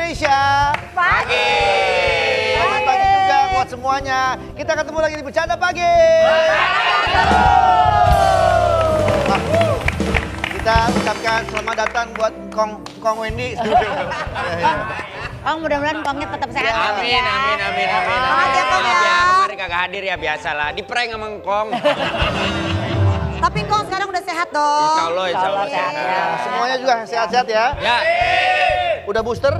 Indonesia. Pagi. Selamat pagi juga buat semuanya. Kita ketemu lagi di Bercanda Pagi. Kita ucapkan selamat datang buat Kong Wendy. Kong, mudah-mudahan Kongnya tetap sehat. Amin. Semangat ya, Kong ya. Kemarin kagak hadir ya biasalah. Di prank sama Kong. Tapi Kong sekarang udah sehat dong. Insya Allah sehat. sehat. Semuanya juga sehat-sehat ya. Ya. Udah booster?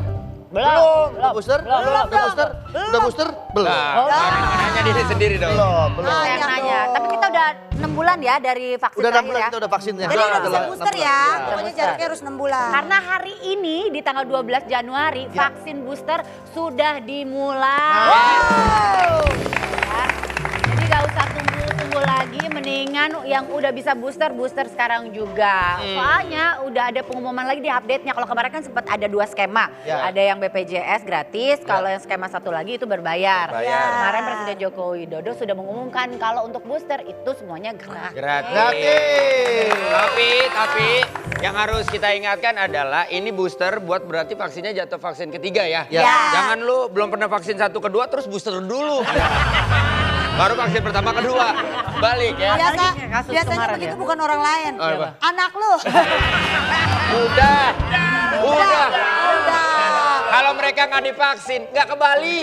Belum. Udah booster? Udah booster? Udah booster? Belum. Nanya diri sendiri dong. Belum. Yang nanya. Tapi kita udah 6 bulan ya dari vaksin Udah 6 terakhir bulan ya. kita udah vaksinnya. Jadi udah bisa Udah booster 6 ya. bulan. Pokoknya jaraknya harus 6 bulan. Karena hari ini di tanggal 12 Januari Ya. vaksin booster sudah dimulai. Wow. Ya. Jadi gak usah tunggu lagi, mendingan yang udah bisa booster sekarang juga. Soalnya udah ada pengumuman lagi di update-nya. Kalau kemarin kan sempat ada 2 skema. Ya. Ada yang BPJS gratis, kalau yang skema satu lagi itu berbayar. Berbayar. Kemarin Presiden Joko Widodo sudah mengumumkan kalau untuk booster itu semuanya gratis. Gratis. Tapi yang harus kita ingatkan adalah ini booster buat berarti vaksinnya jatuh vaksin ketiga ya. Ya. Jangan lu belum pernah vaksin 1 kedua terus booster dulu. Baru vaksin pertama kedua. Balik ya. Biasanya kemarin begitu ya. bukan orang lain. Oh, apa? Anak lu. Udah. Udah. Kalau mereka nggak divaksin, nggak ke Bali.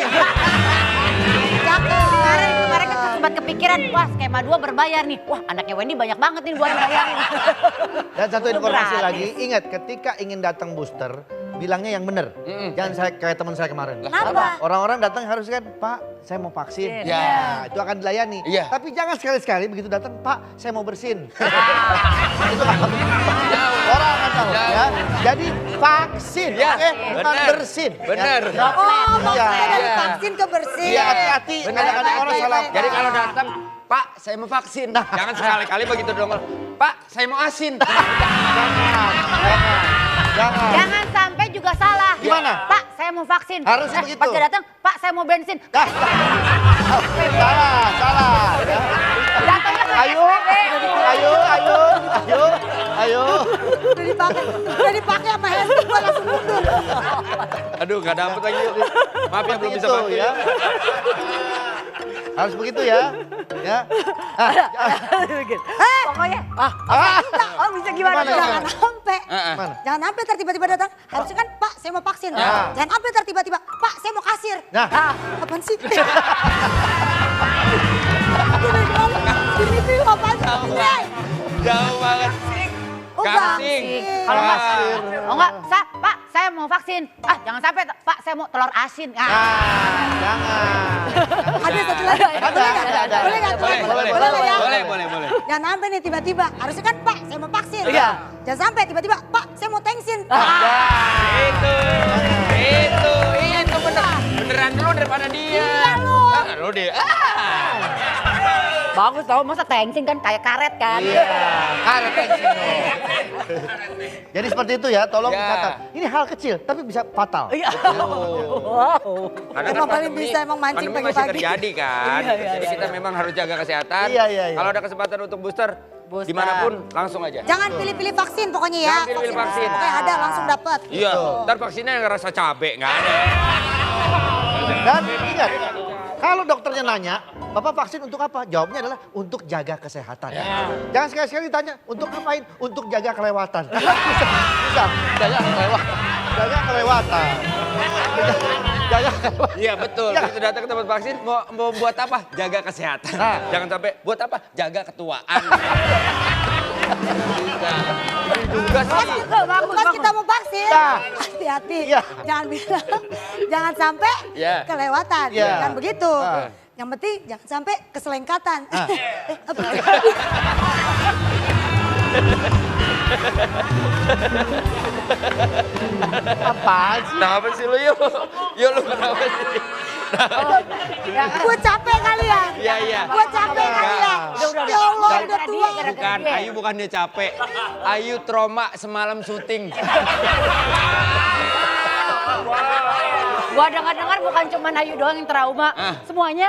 Kemarin kan sempat kepikiran, wah skema 2 berbayar nih. Wah anaknya Wendy banyak banget nih buat bayarin. Dan satu informasi Gratis. lagi, ingat ketika ingin datang booster, bilangnya yang benar. Jangan saya kayak teman saya kemarin. Kenapa? Orang-orang datang harus kan, Pak, saya mau vaksin. Ya. Nah, itu akan dilayani. Iya. Tapi jangan sekali-sekali begitu datang, Pak, saya mau bersin. Itu orang akan tahu ya. Jadi vaksin, Ya, oke? Bukan benar. bersin. ya. Bener. Oh, maksudnya dari Iya. vaksin ke bersih. Iya, hati-hati. Kadang-kadang orang salah. Jadi kalau datang, Pak, saya mau vaksin. Jangan sekali-kali begitu dong. Pak, saya mau asin. Jangan. Jangan sampai juga salah. Gimana? Pak, saya mau vaksin. Harusnya begitu. Pas dia datang, Pak, saya mau bensin. Salah. Ya. Datangnya ke Ayo. Udah dipakai sama handphone gua langsung mundur. Aduh, gak dapet lagi. Maaf ya, belum bisa Begitu, pakai. ya. Harus begitu ya. Ya. Pokoknya, Oh bisa gimana? Gimana, Jangan gimana? sampai. Mana? Jangan sampai tiba-tiba datang. Harusnya kan Pak saya mau vaksin. Nah. Jangan sampai tiba-tiba Pak saya mau kasir. Nah. Apaan sih? Ini apaan sih? Jauh banget. Oh, Kasing. kalau Pak, Ah. oh enggak, Pak, saya mau vaksin. Jangan sampai, Pak, saya mau telur asin. Jangan. Ada satu lagi. Boleh nggak? Ada. Boleh nggak? Boleh. Jangan sampai nih tiba-tiba. Harusnya kan Pak saya mau vaksin. Iya. Jangan sampai tiba-tiba Pak saya mau thanksin. Itu bener. Beneran dulu daripada dia. Iya, lu. Lu dia. Bagus tau, masa thanksin kan kayak karet kan. Iya. Karet tension. Jadi seperti itu ya, tolong Ya. dicatat. Ini hal kecil tapi bisa fatal. Iya. Emang Karena paling pandemi- bisa emang mancing pandemi masih pagi-pagi. terjadi kan. Jadi kita memang harus jaga kesehatan. Iya. Kalau ada kesempatan untuk booster, dimanapun langsung aja. Jangan pilih-pilih vaksin pokoknya ya. Jangan pilih-pilih vaksin. Pokoknya ada langsung dapat. Iya, ntar vaksinnya yang rasa cabe, nggak ada. Dan ingat, kalau dokternya nanya, Bapak vaksin untuk apa? Jawabnya adalah untuk jaga kesehatan. Jangan sekali-sekali ditanya, untuk ngapain? Untuk jaga kelewatan. Bisa. Jaga kelewatan. Jaga kelewatan. Jaga kelewatan. Iya betul, Ya. begitu datang ke tempat vaksin mau buat apa? Jaga kesehatan. Nah. Jangan sampai buat apa? Jaga ketuaan. Bisa. Ini juga sih. Pas kita mau vaksin, Nah. hati-hati. Iya. Jangan bilang, jangan sampai Iya. kelewatan. Iya. Jangan begitu. Ah. Yang penting jangan sampai keselengkatan. Apa? Apaan sih? Kenapa sih lu yuk? Yuk lu kenapa sih? Gue capek kali ya. Iya. Gue capek kali ya. Ya Allah udah tua. Bukan, Ayu bukan dia capek. Ayu trauma semalam syuting. Gua dengar-dengar bukan cuma Ayu doang yang trauma, semuanya.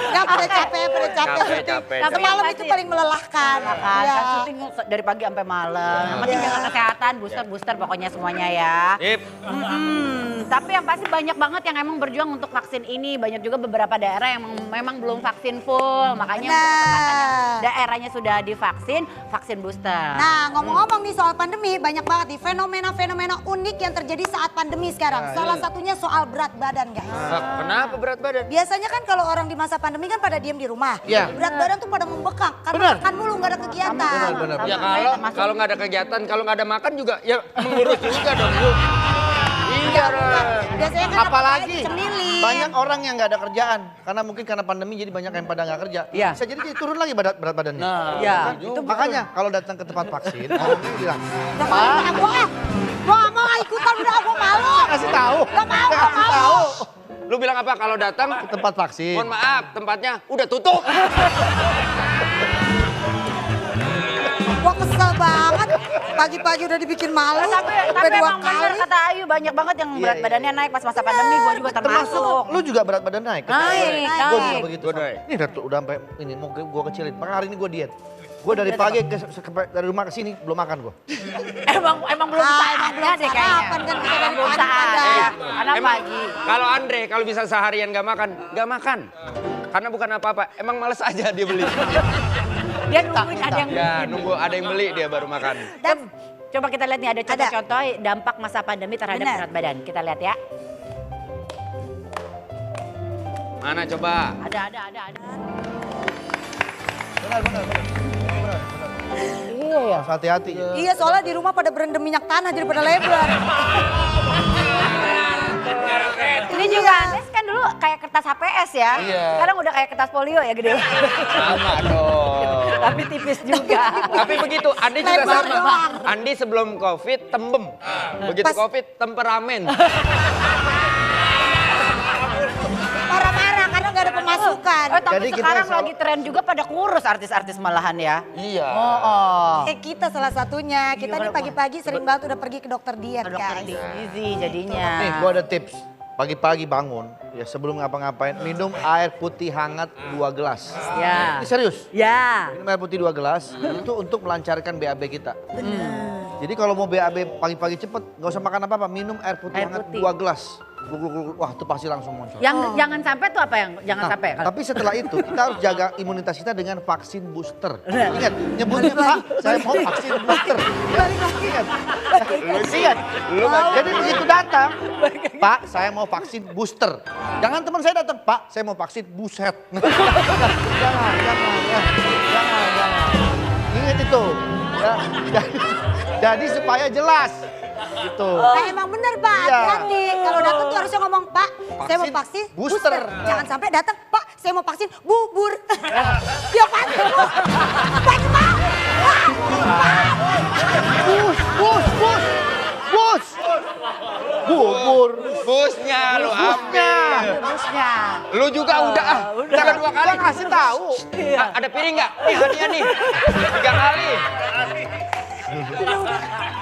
Gak pada capek daripada capek. Capek. Tapi Semalam yang itu pasti- paling melelahkan. Kan Iya. syuting dari pagi sampai malam. Yang penting jaga kesehatan, booster pokoknya semuanya ya. Sip. Tapi yang pasti banyak banget yang emang berjuang untuk vaksin ini. Banyak juga beberapa daerah yang memang belum vaksin full. Makanya untuk kesempatan yang daerahnya sudah divaksin, vaksin booster. Nah, ngomong-ngomong nih soal pandemi, banyak banget nih fenomena-fenomena unik yang terjadi saat pandemi sekarang. Salah satunya soal berat badan, guys. Kenapa berat badan? Biasanya kan kalau orang di masa pandemi kan pada diem di rumah. Iya. Berat badan tuh pada membengkak karena Benar. makan mulu nggak ada kegiatan. Benar. Ya kalau nggak ada kegiatan, kalau nggak ada makan juga ya mengurus juga dong Bu. Iya dong. Biasanya kan Apalagi cemili. banyak orang yang nggak ada kerjaan karena mungkin karena pandemi jadi banyak yang pada nggak kerja. Iya. Bisa jadi turun lagi berat badannya. Nah, Ya, Kan? itu Makanya kalau datang ke tempat vaksin, orangnya bilang, Udah malu gua nggak mau ikutan udah gua malu. kasih tahu. Nggak mau, nggak Kasih mau. tahu. Lu bilang apa kalau datang? Ke tempat vaksin. Mohon maaf, tempatnya udah tutup. Gua kesel banget. Pagi-pagi udah dibikin malu. tapi Sampai dua emang bener kali. kata Ayu banyak banget yang Iya, berat iya, badannya naik pas masa pandemi. Gue juga Termasuk termasuk. lu juga berat badan naik. Naik. Gue juga begitu. Gua naik. Ini udah sampai ini mau gue kecilin. Maka hari ini gue diet. Gue dari pagi dari rumah ke sini belum makan gue. Emang belum saatnya deh kayaknya. sarapan kan kita dari Belum pagi saat. pada. Karena Emang pagi. kalau Andre kalau bisa seharian nggak makan. Karena bukan apa-apa, emang males aja dia beli. Dia nungguin ada yang Ya nunggu ada yang beli dia baru makan. Dan Coba kita lihat nih ada contoh-contoh dampak masa pandemi terhadap Benar. berat badan. Kita lihat ya. Mana coba? Ada. Benar. Iya ya. Harus hati-hati. iya soalnya di rumah pada berendam minyak tanah jadi pada lebar. Ini juga Andes kan dulu kayak kertas HPS ya. Iya. Sekarang udah kayak kertas polio ya gede. Sama dong. Tapi tipis juga. Tapi begitu, Andi juga Lebar sama. doang. Andi sebelum Covid tembem. Begitu Pas- Covid temperamen. Marah-marah karena nggak ada pemasukan. Tapi Jadi kita sekarang selalu- lagi tren juga pada kurus artis-artis malahan ya. Iya. Oh. Kita salah satunya. Kita nih pagi-pagi sering banget udah pergi ke dokter diet, Dokter guys. gizi jadinya. Nih gue ada tips. Pagi-pagi bangun, ya sebelum ngapa-ngapain, minum air putih hangat 2 gelas. Ya. Ini serius. Ya. Minum air putih 2 gelas, itu untuk melancarkan BAB kita. Jadi kalau mau BAB pagi-pagi cepet, nggak usah makan apa-apa, minum air putih Air hangat putih. 2 gelas. Gluk. Wah itu pasti langsung muncul. Yang jangan sampai tuh apa yang jangan Nah, sampai? tapi setelah itu kita harus jaga imunitas kita dengan vaksin booster. Ingat, nyebutnya Pak, saya mau vaksin booster. Ingat. Ingat. Jadi begitu datang, Pak, saya mau vaksin booster. Jangan teman saya datang, Pak, saya mau vaksin buset. Jangan. Ingat itu. Ya, jadi supaya jelas. Gitu. Nah emang bener Pak, Iya. hati-hati. Kalau datang tuh harusnya ngomong, Pak, saya mau Vaksin vaksin booster." Jangan sampai datang, Pak, saya mau vaksin bubur. Ya Pak, Pak, Bus. Bubur. Busnya lu ambil. Busnya. Lu juga udah Jangan 2 kali. Gua kasih tahu. Ada piring nggak? Nih hadiah nih. 3 kali.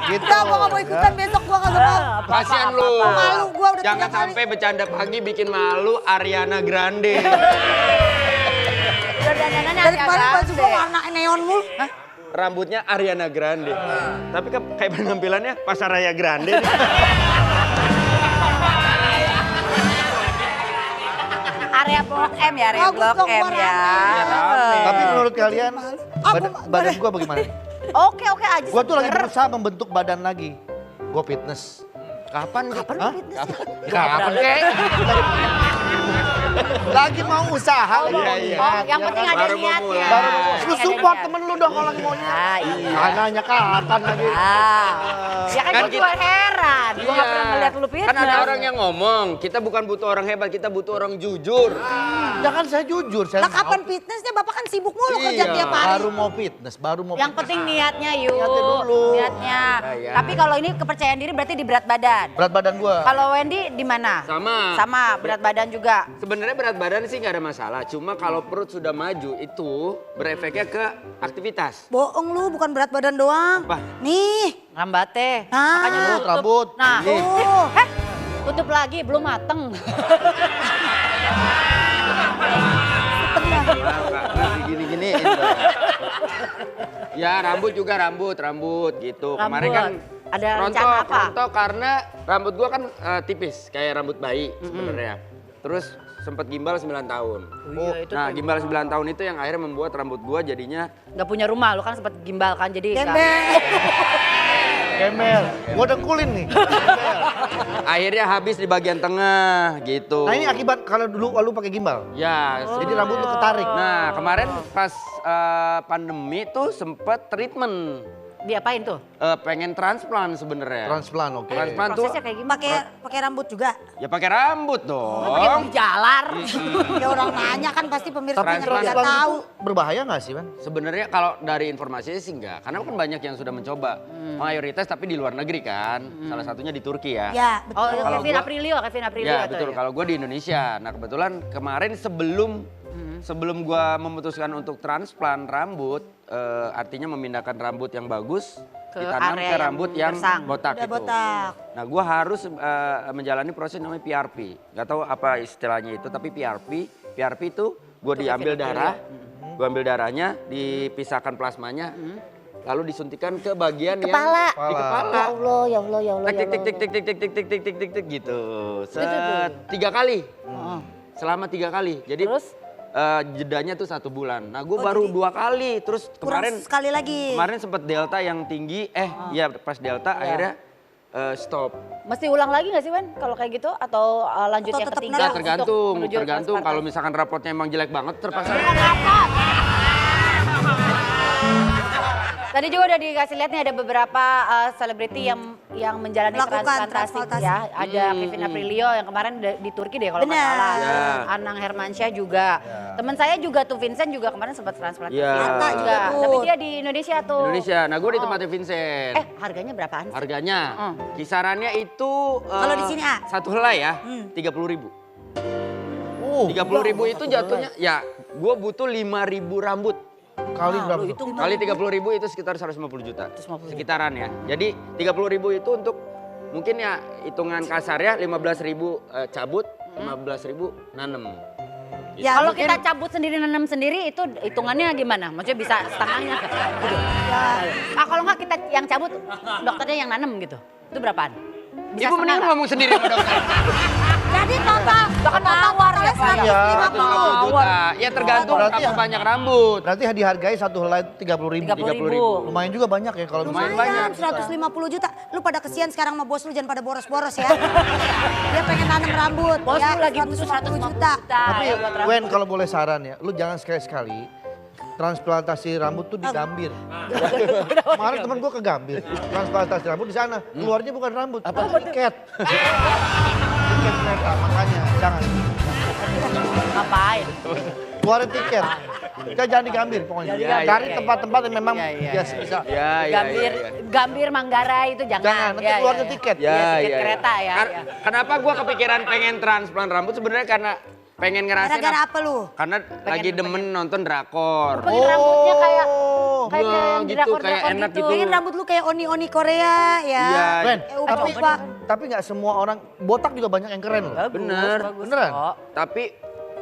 Gitu. Udah gua gak mau ikutan besok gua kagak mau. Kasian lu. Malu gua udah Jangan 3 kali. sampai bercanda pagi bikin malu Ariana Grande. Udah dandanannya Dari agak kemarin baju gua gede. warna neon mulu. Rambutnya Ariana Grande. Tapi kayak penampilannya Pasar Raya Grande. nih. Area Blok M ya, area Bagus Blok dong, M gua ya. rame. Tapi menurut kalian Aku- badan gua bagaimana? Oke aja. Gua tuh lagi seger. berusaha membentuk badan lagi. Gua fitness. Kapan? Hah? Kapan kek? Lagi mau usaha. lagi mau iya. niat, Yang ya penting kan? ada Baru mau niatnya. mulai. Baru Yang lu penting ada support niat. temen lu dong kalau lagi mau niat. Ah, iya. Ananya kapan lagi? Ah. Ya kan Kan gue juga heran. Gue gak Iya. pernah ngeliat lu fitness. Kan ada orang yang ngomong, kita bukan butuh orang hebat, kita butuh orang jujur. Ya kan saya jujur, saya Lah kapan fitnessnya Bapak kan sibuk mulu kerja Iya. tiap hari. baru mau fitness, baru mau Yang fitness. penting niatnya yuk. Niatnya dulu. Niatnya. Iya. Tapi kalau ini kepercayaan diri berarti di berat badan. Berat badan gua. Kalau Wendy di mana? Sama. Sama, berat badan juga. Sebenarnya berat badan sih nggak ada masalah, cuma kalau perut sudah maju itu berefeknya ke aktivitas. Bohong lu, bukan berat badan doang. Apa? Nih, Rambate. Ah. Makanya lu tutup. Rambut. Nah, Nih. tutup lagi belum mateng. Ya rambut juga rambut gitu. Kemarin kan Ada rencana apa? rontok karena rambut gua kan tipis kayak rambut bayi sebenarnya. Terus sempat gimbal 9 tahun. Iya, itu Nah, tuh. gimbal 9 tahun itu yang akhirnya membuat rambut gua jadinya Nggak punya rumah, lu kan sempat gimbal kan jadi nggak- Gembel. Gembel. Gua dengkulin nih. Gembel. akhirnya habis di bagian tengah gitu. Nah ini akibat kalau dulu lu pakai gimbal. Ya, Jadi rambut lu ketarik. Nah, kemarin pas pandemi tuh sempet treatment. diapain tuh? Pengen transplant sebenarnya. Transplant, oke. Transplant tuh Prosesnya kayak gimana? Pakai rambut juga. ya pakai rambut Pakai dong. jalar. Ya orang nanya kan pasti pemirsa pengen Transplant. nggak tahu. Berbahaya nggak sih, Bang? Sebenarnya kalau dari informasinya sih enggak, karena kan banyak yang sudah mencoba. Mayoritas tapi di luar negeri kan. Salah satunya di Turki ya. Ya, betul. Oh, Kalau Kevin gua- Aprilio tuh Ya betul, kalau gue di Indonesia. Nah kebetulan kemarin sebelum gue memutuskan untuk transplant rambut, artinya memindahkan rambut yang bagus, Ke ditanam area ke rambut yang yang gersang. botak Udah itu. botak. Nah gue harus menjalani proses namanya PRP. Gak tahu apa istilahnya itu, tapi PRP itu gue diambil darah, gue ambil darahnya, dipisahkan plasmanya, lalu disuntikan ke bagian Kepala. yang di kepala. Ya Allah, ya Allah, ya Allah. Tik tik tik tik tik tik tik tik tik tik tik tik tik gitu. Itu tuh. 3 kali. Selama 3 kali. Jadi Terus? jedanya tuh 1 bulan. Nah gue baru 2 kali. Terus Kurang kemarin sekali lagi. kemarin sempat delta yang tinggi. Ya pas delta akhirnya stop. Mesti ulang lagi nggak sih, Wen? Kalau kayak gitu atau lanjut Atau yang tetap ketiga? nerang? Nggak, tergantung. Menuju Tergantung transparan. kalau misalkan rapotnya emang jelek banget terpaksa. Tadi juga udah dikasih lihat nih ada beberapa selebriti yang menjalani Melakukan transplantasi transplantasi. ya. Ada Kevin Aprilio yang kemarin di Turki deh kalau nggak Benar. salah. Ya. Anang Hermansyah juga. Teman saya juga tuh Vincent juga kemarin sempat transplantasi. Ya. Atta juga tuh. Tapi dia di Indonesia tuh. Indonesia. Nah gue di tempatnya Vincent. Harganya berapaan sih? Harganya kisarannya itu Kalau di sini, A? 1 helai ya 30.000. 30.000 itu jatuhnya ya gue butuh 5.000 rambut. Kali berapa? Lu tuh? hitung Kali 30.000 itu sekitar 150 juta. 150. Sekitaran ya. Jadi 30.000 itu untuk mungkin ya hitungan kasarnya 15.000 cabut, 15.000 nanem. Ya, Kalau mungkin- kita cabut sendiri nanam sendiri itu hitungannya gimana? Maksudnya bisa setengahnya gitu. Kalau nggak kita yang cabut, dokternya yang nanam gitu. Itu berapaan? Bisa Ibu setengah mending nggak? ngomong sendiri sama dokter. Jadi total nawar ya, Pak, ya. 150 juta. Ya tergantung Berarti berapa ya- banyak rambut. Berarti dihargai 1 helai 30.000. 30.000. Lumayan juga banyak ya kalau Lumayan misalnya. banyak. 150 juta. Lu pada kesian sekarang sama bos lu jangan pada boros-boros ya. Dia pengen tanam rambut. Bos ya, lu lagi butuh 150 juta. Tapi ya, buat rambut. Wen kalau boleh saran ya, lu jangan sekali-sekali transplantasi rambut tuh di Gambir. Kemarin temen gua ke Gambir, transplantasi rambut di sana. Keluarnya bukan rambut, tiket. Tiket kereta, makanya jangan. Ngapain? Keluarin tiket. Kita jangan di Gambir pokoknya. Iya, iya, Cari iya. tempat-tempat yang memang Iya, iya, biasa iya. bisa. Ya, ya, Gambir, ya, ya. Gambir Manggarai itu jangan. Jangan, nanti keluarnya tiket. Ya, tiket kereta ya. Kan- Kenapa gua kepikiran pengen transplant rambut sebenarnya karena pengen ngerasain Gara-gara apa lu? karena lagi demen nonton drakor. Pengen rambutnya kayak Wah, yang gitu, drakor-drakor kayak enak gitu. Pengen rambut lu kayak oni-oni Korea ya. Iya. Wen, Upa-upa. tapi nggak semua orang, botak juga banyak yang keren loh. Bagus, Bener. bagus Beneran? kok. Tapi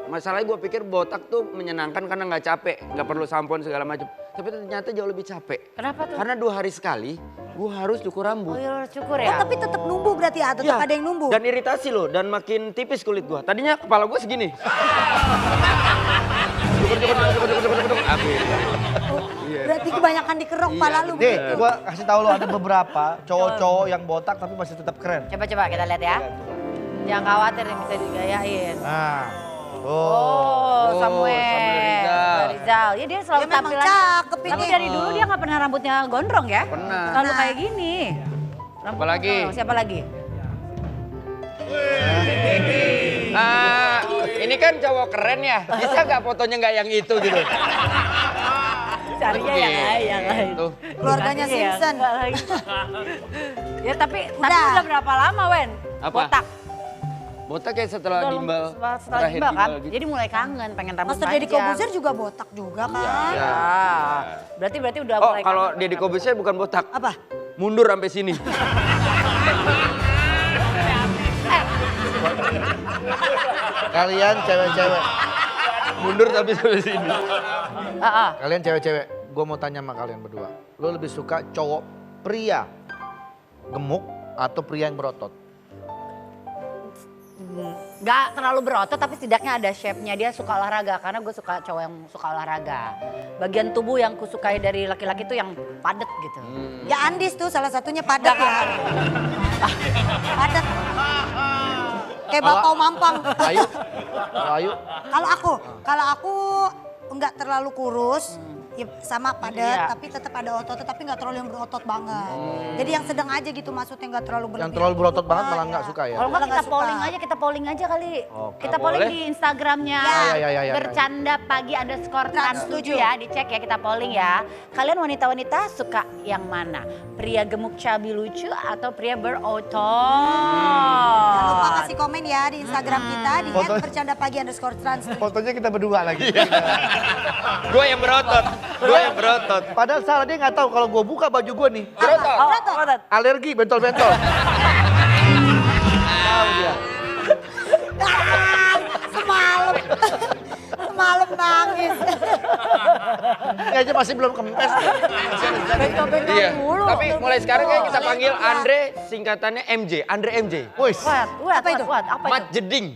masalahnya gue pikir botak tuh menyenangkan karena nggak capek, nggak perlu sampon segala macam. Tapi ternyata jauh lebih capek. Kenapa tuh? Karena 2 hari sekali gue harus cukur Oh rambut. iya cukur Oh, ya. tapi tetap numbuh berarti ya, tetap Iya. ada yang numbuh. Dan iritasi loh, dan makin tipis kulit gue. Tadinya kepala gue segini. Berarti kebanyakan dikerok Iya, kepala lu Nih, begitu. gua kasih tahu lo ada beberapa cowok-cowok yang botak tapi masih tetap keren. Coba-coba kita lihat ya. Jangan khawatir nih bisa digayain. Nah, Oh, Samuel. Samuel Rizal. Ya dia selalu Dia memang tampilan. cakep Tapi ini. dari dulu dia nggak pernah rambutnya gondrong ya. Pernah. Selalu kayak gini. Apa lagi? gondrong. Siapa lagi? Ini kan cowok keren ya. Bisa nggak fotonya nggak yang itu gitu? Carinya yang lain, yang lain. Tuh. Keluarganya Carinya yang Simpson. enggak lain. Ya tapi Udah. udah berapa lama Wen? Apa? Botak. Botak kayak setelah Udah gimbal. setelah terakhir gimbal kan. gitu. Jadi mulai kangen pengen rambut Master Deddy panjang. Kobuzer juga botak juga kan. Iya. Ah, berarti udah Oh, mulai kalau kangen Deddy rambut. Kobuzer bukan botak. Apa? Mundur sampai sini. kalian cewek-cewek. Mundur tapi sampai sini. Kalian cewek-cewek, gue mau tanya sama kalian berdua. Lo lebih suka cowok pria gemuk atau pria yang berotot? Gak terlalu berotot tapi setidaknya ada shape-nya. Dia suka olahraga karena gue suka cowok yang suka olahraga. Bagian tubuh yang kusukai dari laki-laki tuh yang padat gitu. Ya Andis tuh salah satunya padat ya. Padat. Kayak bakpao mampang. Ayu? Ayu? Kalau aku enggak terlalu kurus. Ya sama padat, tapi tetap ada otot, tapi nggak terlalu yang berotot banget. Jadi yang sedang aja gitu maksudnya nggak terlalu berlebihan. Yang terlalu berotot banget malah nggak suka ya? Kalau nggak kita Nggak suka. polling aja kali. Oke. Kita polling boleh. di Instagramnya Ya. bercanda pagi _trans7 ya, dicek ya kita polling ya. Kalian wanita-wanita suka yang mana? Pria gemuk cabi lucu atau pria berotot? Jangan lupa kasih komen ya di Instagram kita di @bercandapagi_trans7. Fotonya kita berdua lagi. Gue yang berotot. Padahal salah dia nggak tahu kalau gue buka baju gue nih. Berotot. Alergi bentol-bentol. Tahu dia. Semalam nangis. Ini aja masih belum kempes. Iya. Tapi mulai sekarang kayak kita panggil Andre singkatannya MJ. Andre MJ. Wis. Apa itu? Apa Mat itu? jeding.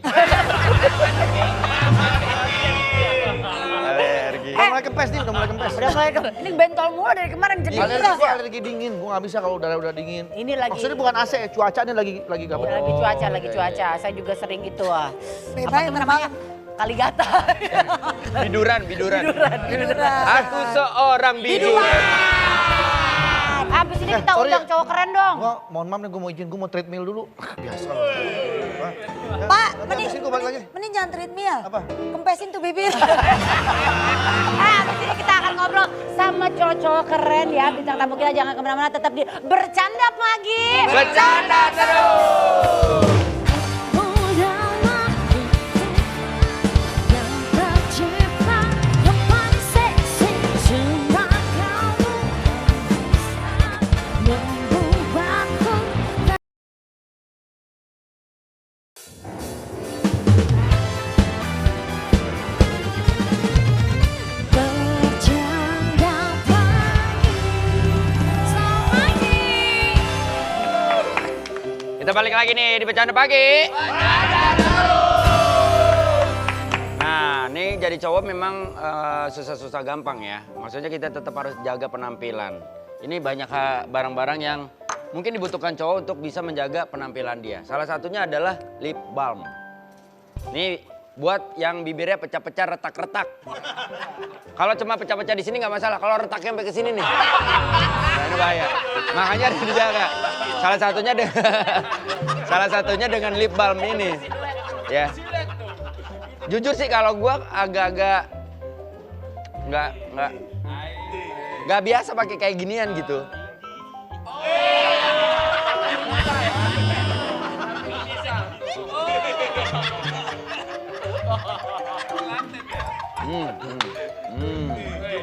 Udah mulai kempes nih, udah mulai kempes. Udah mulai ini bentol mulu dari kemarin jadi Alergi dingin, gue nggak bisa kalau udara udah dingin. Ini lagi- Maksudnya bukan AC, cuacanya lagi gak betul. lagi cuaca. Saya juga sering itu ah. Bebas Apa tuh namanya? Kaligata. Biduran. Aku seorang biduran. Habis ini kita sorry. undang cowok keren dong. Gua mohon maaf nih, gue mau izin, gue mau treadmill dulu. Biasa loh. Pak, Habisin gue balik lagi. mending jangan treadmill. Apa? Kempesin tuh bibir. Habis ini kita akan ngobrol sama cowok-cowok keren ya. Bintang tamu kita jangan kemana-mana, tetap di Bercanda Pagi. Bercanda terus. Kita balik lagi nih di Bercanda Pagi. Nah, ini jadi cowok memang susah-susah gampang ya. Maksudnya kita tetap harus jaga penampilan. Ini banyak barang-barang yang mungkin dibutuhkan cowok untuk bisa menjaga penampilan dia. Salah satunya adalah lip balm. Ini buat yang bibirnya pecah-pecah, retak-retak. Kalau cuma pecah-pecah di sini nggak masalah. Kalau retaknya sampai ke sini nih, nah, ini bahaya. Makanya harus dijaga. Salah satunya dengan lip balm ini, ya. Jujur sih kalau gua agak-agak nggak biasa pakai kayak ginian gitu.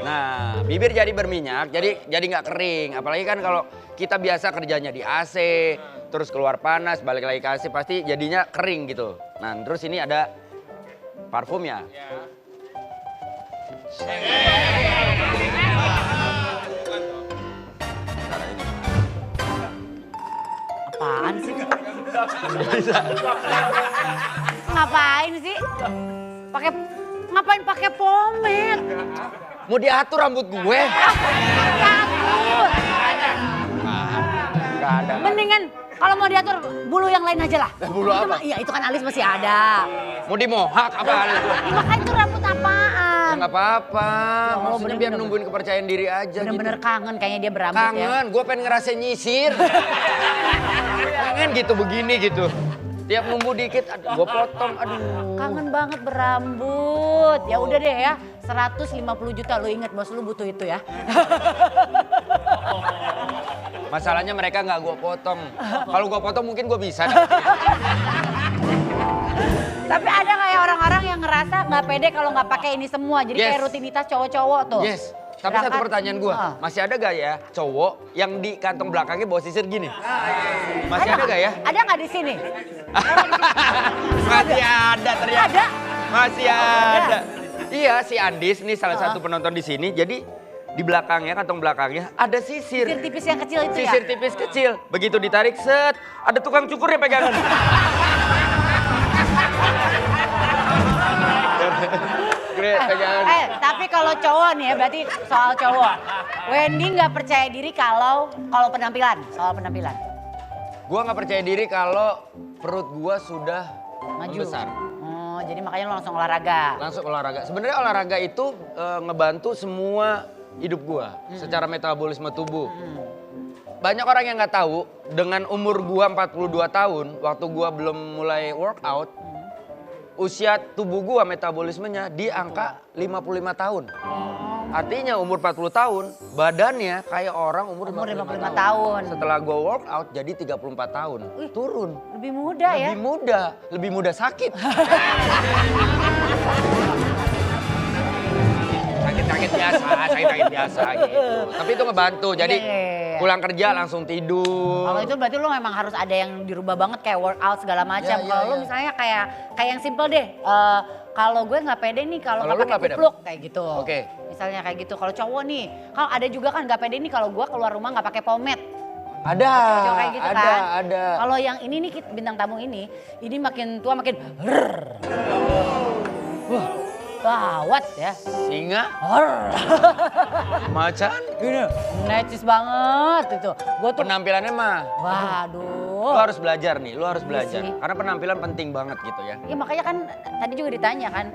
Nah, bibir jadi berminyak, jadi nggak kering. Apalagi kan kalau kita biasa kerjanya di AC, terus keluar panas, balik lagi ke AC, pasti jadinya kering gitu. Nah, terus ini ada parfumnya. Apaan sih? Ngapain sih? Ngapain pakai pomade? Mau diatur rambut gue? Takut. Nggak ada. Mendingan kalau mau diatur bulu yang lain aja lah. Bulu apa? Iya itu kan alis masih ada. Mau dimohak apa? Makanya itu rambut apaan? Nggak apa-apa. Oh, Maksudnya biar bener-bener. nungguin kepercayaan diri aja Bener-bener gitu. kangen kayaknya dia berambut ya. Kangen, gue pengen ngerasain nyisir. Kangen gitu begini gitu. Tiap numbuh dikit, gue potong, aduh. Kangen banget berambut. Ya udah deh ya, 150 juta lo inget bos lu butuh itu ya. Masalahnya mereka nggak gue potong. Kalau gue potong mungkin gue bisa. Tapi ada nggak ya orang-orang yang ngerasa nggak pede kalau nggak pakai ini semua. Jadi Yes. kayak rutinitas cowok-cowok tuh. Yes. Tapi satu pertanyaan gue, masih ada gak ya cowok yang di kantong belakangnya bawa sisir gini? Masih ada gak ya? Ada nggak di sini? Masih ada ternyata. Ada. Masih ada. Iya, si Andis nih salah satu penonton di sini. Jadi di belakangnya, kantong belakangnya ada sisir. Sisir tipis yang kecil itu ya? Sisir tipis kecil. Begitu ditarik, set, ada tukang cukur yang pegangan. Pegangan. Tapi kalau cowok nih ya, berarti soal cowok. Wendy nggak percaya diri kalau penampilan, soal penampilan. Gua nggak percaya diri kalau perut gua sudah Maju. membesar. Oh, jadi makanya lo langsung olahraga. Langsung olahraga. Sebenarnya olahraga itu ngebantu semua hidup gua secara metabolisme tubuh. Banyak orang yang nggak tahu, dengan umur gua 42 tahun, waktu gua belum mulai workout, usia tubuh gua metabolismenya di angka 55 tahun. Artinya umur 40 tahun, badannya kayak orang umur 55 tahun. Setelah gua workout jadi 34 tahun. Turun. Lebih muda ya? Lebih mudah sakit. sakit biasa gitu. Tapi itu ngebantu. Jadi Iya. pulang kerja langsung tidur. Kalau itu berarti lo memang harus ada yang dirubah banget kayak workout segala macam. Iya, Kalau lo iya. misalnya kayak yang simple deh. Kalau gue nggak pede nih kalau Kalau nggak lu nggak pakai pede? kupluk kayak gitu. Oke. Misalnya kayak gitu. Kalau cowok nih, kalau ada juga kan nggak pede nih kalau gue keluar rumah nggak pakai pomade. Ada, Cowok kayak gitu kan. ada. Kalau yang ini nih bintang tamu ini makin tua makin wah, gawat ya. Singa, macan, Gini, necis banget itu. Gue tuh, penampilannya mah. waduh. Lu harus belajar nih, lu harus belajar. sih. Karena penampilan penting banget gitu ya. Ya makanya kan tadi juga ditanya kan,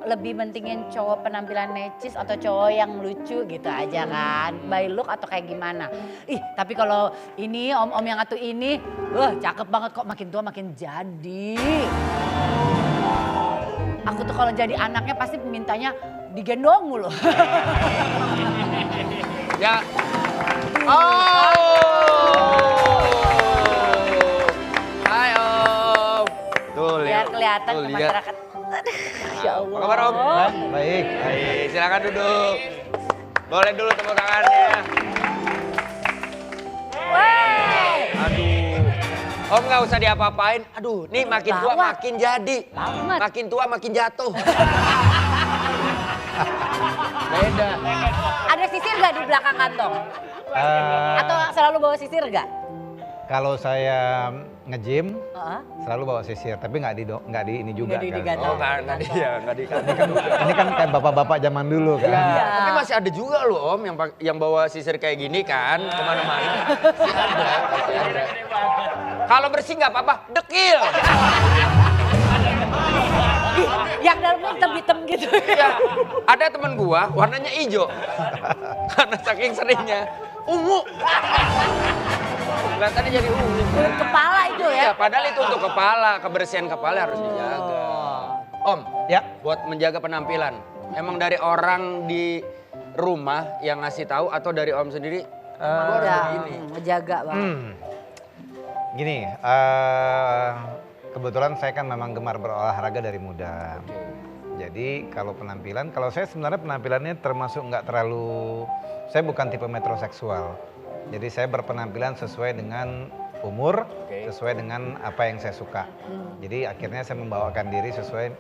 lebih pentingin cowok penampilan necis atau cowok yang lucu gitu aja kan. By look atau kayak gimana. Ih tapi kalau ini om-om yang atu ini, cakep banget kok, makin tua makin jadi. Aku tuh kalau jadi anaknya pasti mintanya digendong mulu. Ya. Oh. Hai Om. Tuh Biar kelihatan Tuh, ke lihat. masyarakat. Ya Allah. Apa kabar Om? Baik. Baik, silakan duduk. Boleh dulu tepuk tangannya. Wey. Aduh. Om nggak usah diapa-apain. Aduh, nih makin tua Gawat. makin jadi. Banget. Makin tua makin jatuh. Beda. Ada sisir gak di belakang kantong? Eh, Atau selalu bawa sisir gak? Kalau saya nge-gym Heeh. selalu bawa sisir, tapi nggak di ini juga. Nggak di kan. digantung. Oh, nggak dia, nggak di. Ini kan kayak bapak-bapak zaman dulu kan. Iya. Tapi masih ada juga loh Om yang bawa sisir kayak gini kan kemana-mana. Masih ada. Kalau bersih nggak apa-apa, dekil. Yang dalamnya hitam-hitam gitu. Ya, ada teman gua warnanya hijau. Karena saking seringnya ungu. Kelihatannya jadi ungu. Kepala itu ya? Iya, padahal itu untuk kepala, kebersihan kepala harus dijaga. Om, Ya, buat menjaga penampilan, emang dari orang di rumah yang ngasih tahu atau dari Om sendiri? Gua harus begini. Ngejaga banget. gini, kebetulan saya kan memang gemar berolahraga dari muda. Jadi kalau penampilan, kalau saya sebenarnya penampilannya termasuk nggak terlalu, saya bukan tipe metroseksual. Jadi saya berpenampilan sesuai dengan umur, sesuai dengan apa yang saya suka. Jadi akhirnya saya membawakan diri sesuai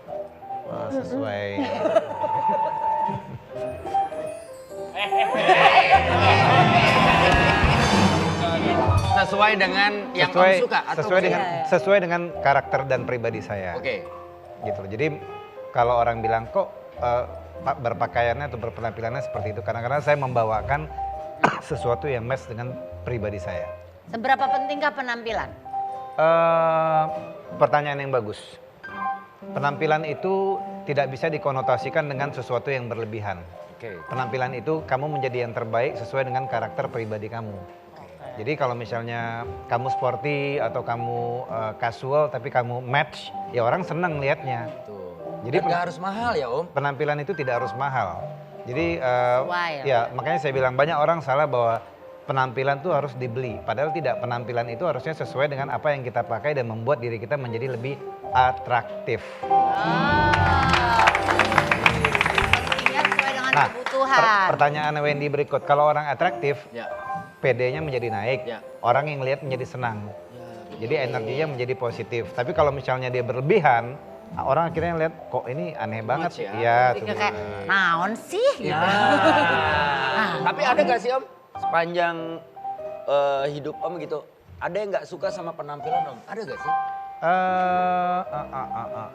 Sesuai dengan yang Om suka atau sesuai dengan karakter dan pribadi saya. Oke. Gitu loh. Jadi kalau orang bilang kok berpakaiannya atau berpenampilannya seperti itu, kadang-kadang saya membawakan sesuatu yang match dengan pribadi saya. Seberapa pentingkah penampilan? Pertanyaan yang bagus. Penampilan itu tidak bisa dikonotasikan dengan sesuatu yang berlebihan. Oke. Penampilan itu kamu menjadi yang terbaik sesuai dengan karakter pribadi kamu. Jadi kalau misalnya kamu sporty atau kamu casual tapi kamu match, ya orang senang lihatnya. Jadi nggak harus mahal ya Om? penampilan itu tidak harus mahal. Jadi Sesuai, ya makanya saya bilang banyak orang salah bahwa penampilan itu harus dibeli. Padahal tidak, penampilan itu harusnya sesuai dengan apa yang kita pakai dan membuat diri kita menjadi lebih atraktif. Pentingnya sesuai dengan Nah, kebutuhan. pertanyaan Wendy berikut, kalau orang atraktif, Ya. PD-nya menjadi naik, Ya. orang yang lihat menjadi senang. Jadi energinya menjadi positif. Tapi kalau misalnya dia berlebihan, orang akhirnya lihat kok ini aneh banget ya. Iya, Jadi kayak naon sih gitu. Tapi ada gak sih Om sepanjang hidup Om gitu, ada yang nggak suka sama penampilan Om? Ada gak sih?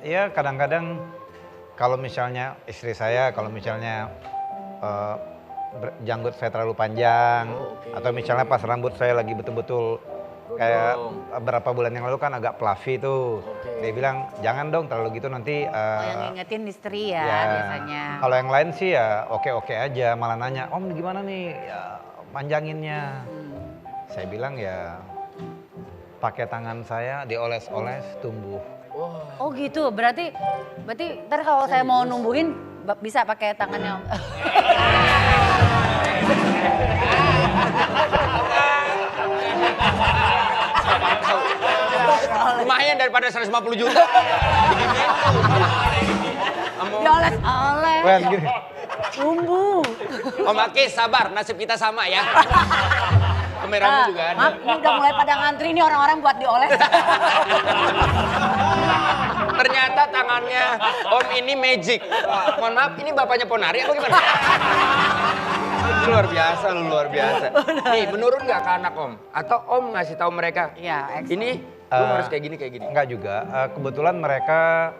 Ya kadang-kadang kalau misalnya istri saya, kalau misalnya janggut saya terlalu panjang, atau misalnya pas rambut saya lagi betul-betul kayak beberapa bulan yang lalu kan agak fluffy tuh, dia bilang jangan dong terlalu gitu nanti. Yang ngingetin istri ya biasanya. Kalau yang lain sih ya oke-oke aja, malah nanya Om gimana nih ya, panjanginnya. Saya bilang ya pakai tangan saya dioles-oles tumbuh. Oh gitu, berarti ntar kalau saya mau numbuhin bisa pakai tangannya Om. Lumayan daripada 150 juta. Dioles-oles. Wah gini. Tumbuh. Om Aki sabar, nasib kita sama ya. Kameramu juga ada. Maaf, ini udah mulai pada ngantri nih orang-orang buat dioles. Ternyata tangannya Om ini magic. Mohon maaf, ini bapaknya Ponari apa gimana? Luar biasa, lu luar biasa. Nih, menurun nggak ke anak Om? Atau Om ngasih tahu mereka? Iya, Ini lu harus kayak gini, kayak gini. Enggak juga, kebetulan mereka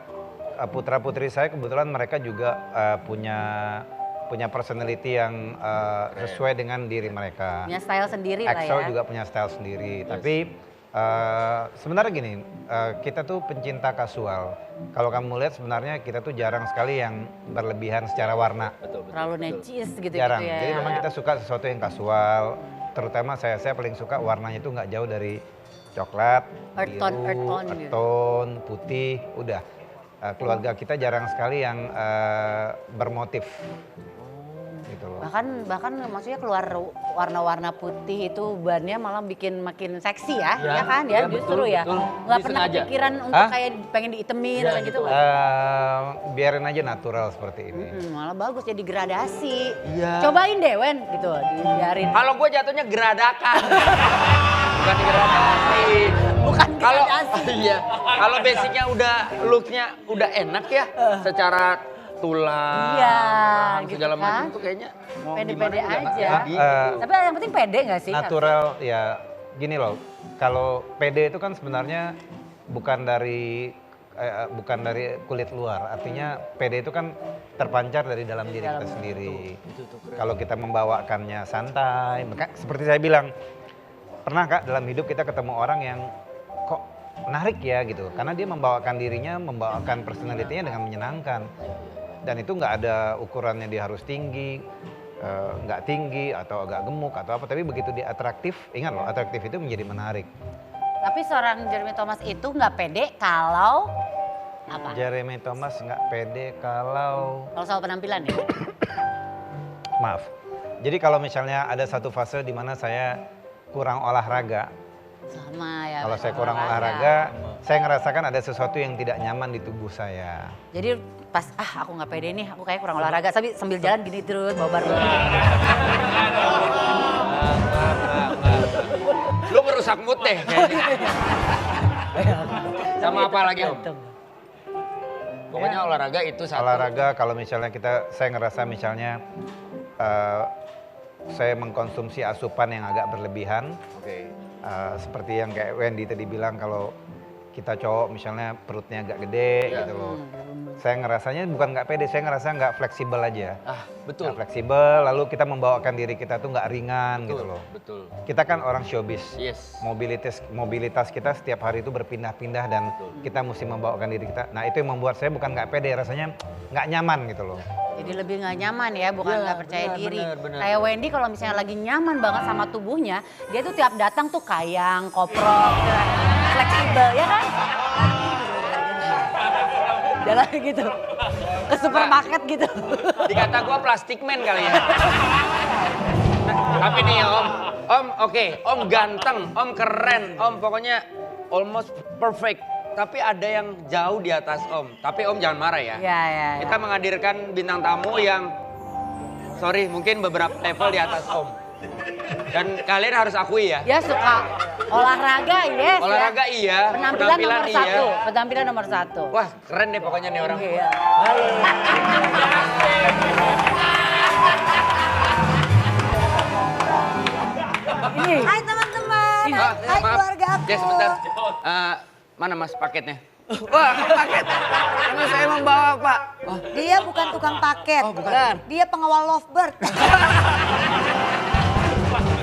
putra-putri saya kebetulan mereka juga punya personality yang sesuai dengan diri mereka. punya style sendiri lah EXO ya. juga punya style sendiri, tapi sebenarnya gini, kita tuh pencinta kasual. Kalau kamu lihat sebenarnya kita tuh jarang sekali yang berlebihan secara warna. Terlalu necis gitu Jarang. ya. Jadi memang kita suka sesuatu yang kasual. Terutama saya paling suka warnanya itu nggak jauh dari coklat, Earth tone, biru, earth tone earth gitu. tone, putih, udah. Keluarga kita jarang sekali yang bermotif. Gitu loh. Bahkan maksudnya keluar warna-warna putih itu bannya malah bikin makin seksi ya, ya kan ya, justru ya. Nggak pernah kepikiran untuk kayak pengen diitemin atau gitu. Biarin aja natural seperti ini. Malah bagus jadi gradasi. Cobain deh Wen gitu, dibiarin. Kalau gue jatuhnya geradakan. Bukan digradasi. Bukan Kalau gradasi. iya, kalau basicnya udah looknya udah enak ya, secara tulang, Iya, gitu segala kan. macam tuh kayaknya mau Pede-pede gimana juga aja. nggak gitu. Tapi yang penting pede nggak sih? Natural ya gini loh, kalau pede itu kan sebenarnya bukan dari kulit luar, artinya pede itu kan terpancar dari dalam diri kita sendiri. Kalau kita membawakannya santai, maka seperti saya bilang, pernah Kak dalam hidup kita ketemu orang yang kok menarik ya gitu, karena dia membawakan dirinya, membawakan personalitinya dengan menyenangkan. Dan itu nggak ada ukurannya dia harus tinggi, nggak tinggi atau agak gemuk atau apa, tapi begitu dia atraktif, ingat loh atraktif itu menjadi menarik. Tapi seorang Jeremy Thomas itu nggak pede kalau apa? Jeremy Thomas nggak pede kalau Soal penampilan ya? maaf. Jadi kalau misalnya ada satu fase di mana saya kurang olahraga, Sama ya. kalau saya kurang olahraga, saya ngerasakan ada sesuatu yang tidak nyaman di tubuh saya. Jadi pas aku nggak pede nih, aku kayak kurang olahraga, tapi sambil jalan gini terus bawa barbel. Lu merusak mood deh kayaknya. Sama apa lagi Om? Pokoknya olahraga itu satu. Olahraga kalau misalnya saya ngerasa misalnya saya mengkonsumsi asupan yang agak berlebihan. Oke. Seperti yang kayak Wendy tadi bilang, kalau kita cowok misalnya perutnya agak gede gitu loh. Saya ngerasanya bukan nggak pede, saya ngerasa nggak fleksibel aja. Betul. Nggak fleksibel, lalu kita membawakan diri kita tuh nggak ringan gitu loh. Betul. Kita kan orang showbiz. Yes. Mobilitas kita setiap hari itu berpindah-pindah dan kita mesti membawakan diri kita. Nah itu yang membuat saya bukan nggak pede, rasanya nggak nyaman gitu loh. Jadi lebih nggak nyaman ya, bukan Iya, nggak percaya benar, diri. benar. Kayak Wendy kalau misalnya lagi nyaman banget sama tubuhnya, dia tuh tiap datang tuh kayang, koprol, fleksibel ya kan? Jalan gitu, ke supermarket gitu. Dikata gua plastik man kali ya. Tapi nih Om oke, Om ganteng, Om keren, Om pokoknya almost perfect. Tapi ada yang jauh di atas Om. Tapi Om jangan marah ya. Ya. Kita menghadirkan bintang tamu yang, sorry mungkin beberapa level di atas Om. Dan kalian harus akui ya. Dia suka Olahraga, yes. Olahraga iya, Penampilan nomor iya. satu. Penampilan nomor satu. Wah, keren deh pokoknya nih orang. Iya. Ini. Hai teman-teman, hai Maaf, keluarga aku. Jess sebentar. Mana mas paketnya? Wah, paket. Karena saya membawa, Pak. Dia bukan tukang paket. Oh, bukan. Dia pengawal lovebird.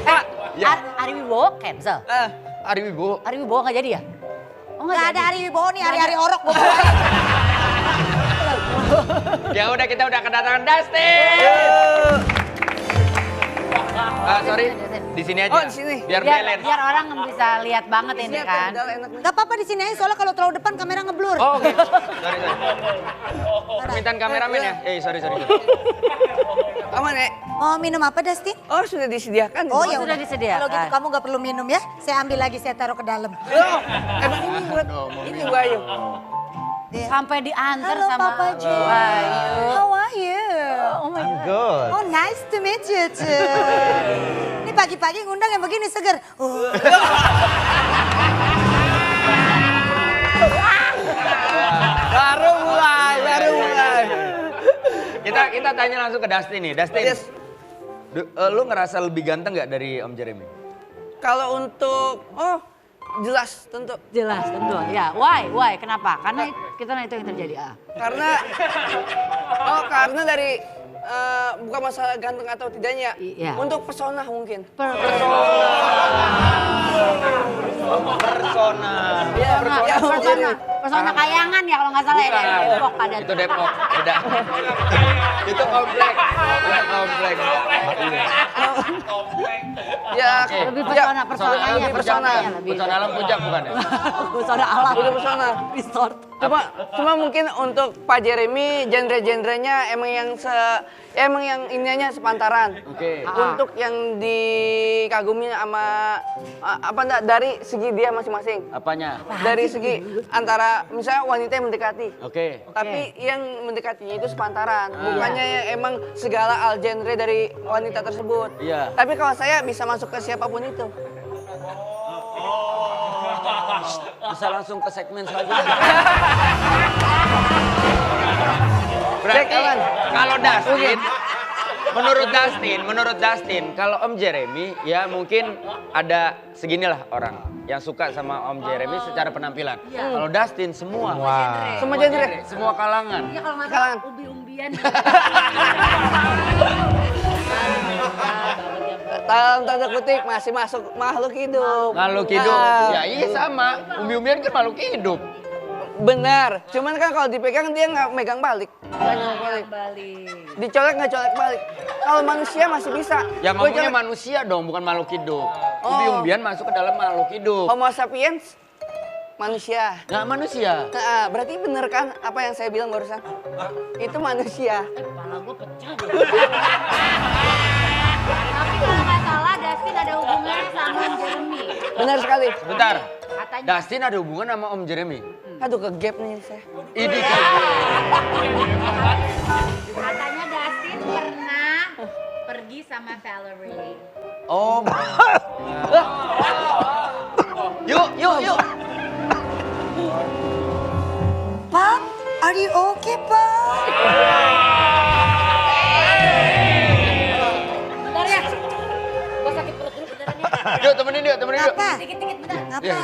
Pak. Ari Wibowo cancel. Ari Wibowo. Ari Wibowo nggak jadi ya? Oh Nggak ada hari Wibowo nih, hari-hari orok gue bawain. Ya udah kita udah kedatangan Dustin. Sorry, di sini aja. Oh, di sini. Biar balance. Biar orang bisa lihat banget ini kan. Gak apa-apa di sini aja soalnya kalau terlalu depan kamera ngeblur. Oh, oke. Sorry. Permintaan kameramen ya? Sorry. Aman ya? Mau minum apa Dustin? Oh, sudah disediakan. Oh ya sudah udah. disediakan. Kalau gitu kamu gak perlu minum ya. Saya ambil lagi, saya taruh ke dalam. Loh, emang ini buat ini Bayu. Sampai diantar Halo sama Papa J. Bayu. How are you? Oh my I'm God. good. Oh nice to meet you too. Ini pagi-pagi ngundang yang begini seger. Baru mulai. Kita tanya langsung ke Dustin nih. Dustin, Yes. lu ngerasa lebih ganteng nggak dari Om Jeremy? Kalau untuk, jelas tentu. Jelas tentu. Ya, why? Kenapa? Karena kita itu yang terjadi. Karena dari bukan masalah ganteng atau tidaknya. Iya. Untuk pesona mungkin. Persona. Iya, Persona kayangan ya kalau nggak salah ya. Bukan. Depok ada. Itu Depok, beda. Itu komplek. Ya, Lebih ya, personanya. lebih persona. Persona alam puncak bukan ya? Pesona alam. Udah pesona. Resort. Cuma mungkin untuk Pak Jeremy genre-genrenya emang yang ininya sepantaran. Oke. Untuk yang dikagumi sama dari segi dia masing-masing. Apanya? Dari segi antara misalnya wanita yang mendekati. Oke. Tapi yang mendekatinya itu sepantaran, bukannya yang emang segala genre dari wanita tersebut. Iya. Tapi kalau saya bisa masuk ke siapapun itu. Bisa langsung ke segmen selanjutnya. Berarti kalau Dustin, menurut Dustin, kalau Om Jeremy ya mungkin ada seginilah orang yang suka sama Om Jeremy secara penampilan. Kalau Dustin semua Semua genre. semua kalangan. Ya kalau nggak Kalangan. salah umbi-umbian. Dalam tanda kutip masih masuk makhluk hidup. Makhluk hidup. Ah, Ya iya sama. Umbi-umbian kan makhluk hidup. Benar. Cuman kan kalau dipegang dia nggak megang balik. Nggak megang balik. Dicolek nggak colek balik. Kalau manusia masih bisa. Yang Gua ngomongnya colek. manusia dong, bukan makhluk hidup. Oh. Umbi-umbian masuk ke dalam makhluk hidup. Homo sapiens manusia. Nggak manusia. Nah, berarti bener kan apa yang saya bilang barusan? Itu manusia. Kepala gue pecah deh. Tapi kalau nggak salah Dustin ada hubungannya sama Om Jeremy. Benar sekali. Bentar. Katanya. Dustin ada hubungan sama Om Jeremy? Aduh ke gap nih saya. Ini kayak Katanya Dustin pernah pergi sama Valerie. Oh. Yuk. Pak, are you okay Pak? Bentar ya. Gue sakit perut dulu beneran ya. Yuk temenin yuk. Apa? Dikit-dikit bentar. Ngapa?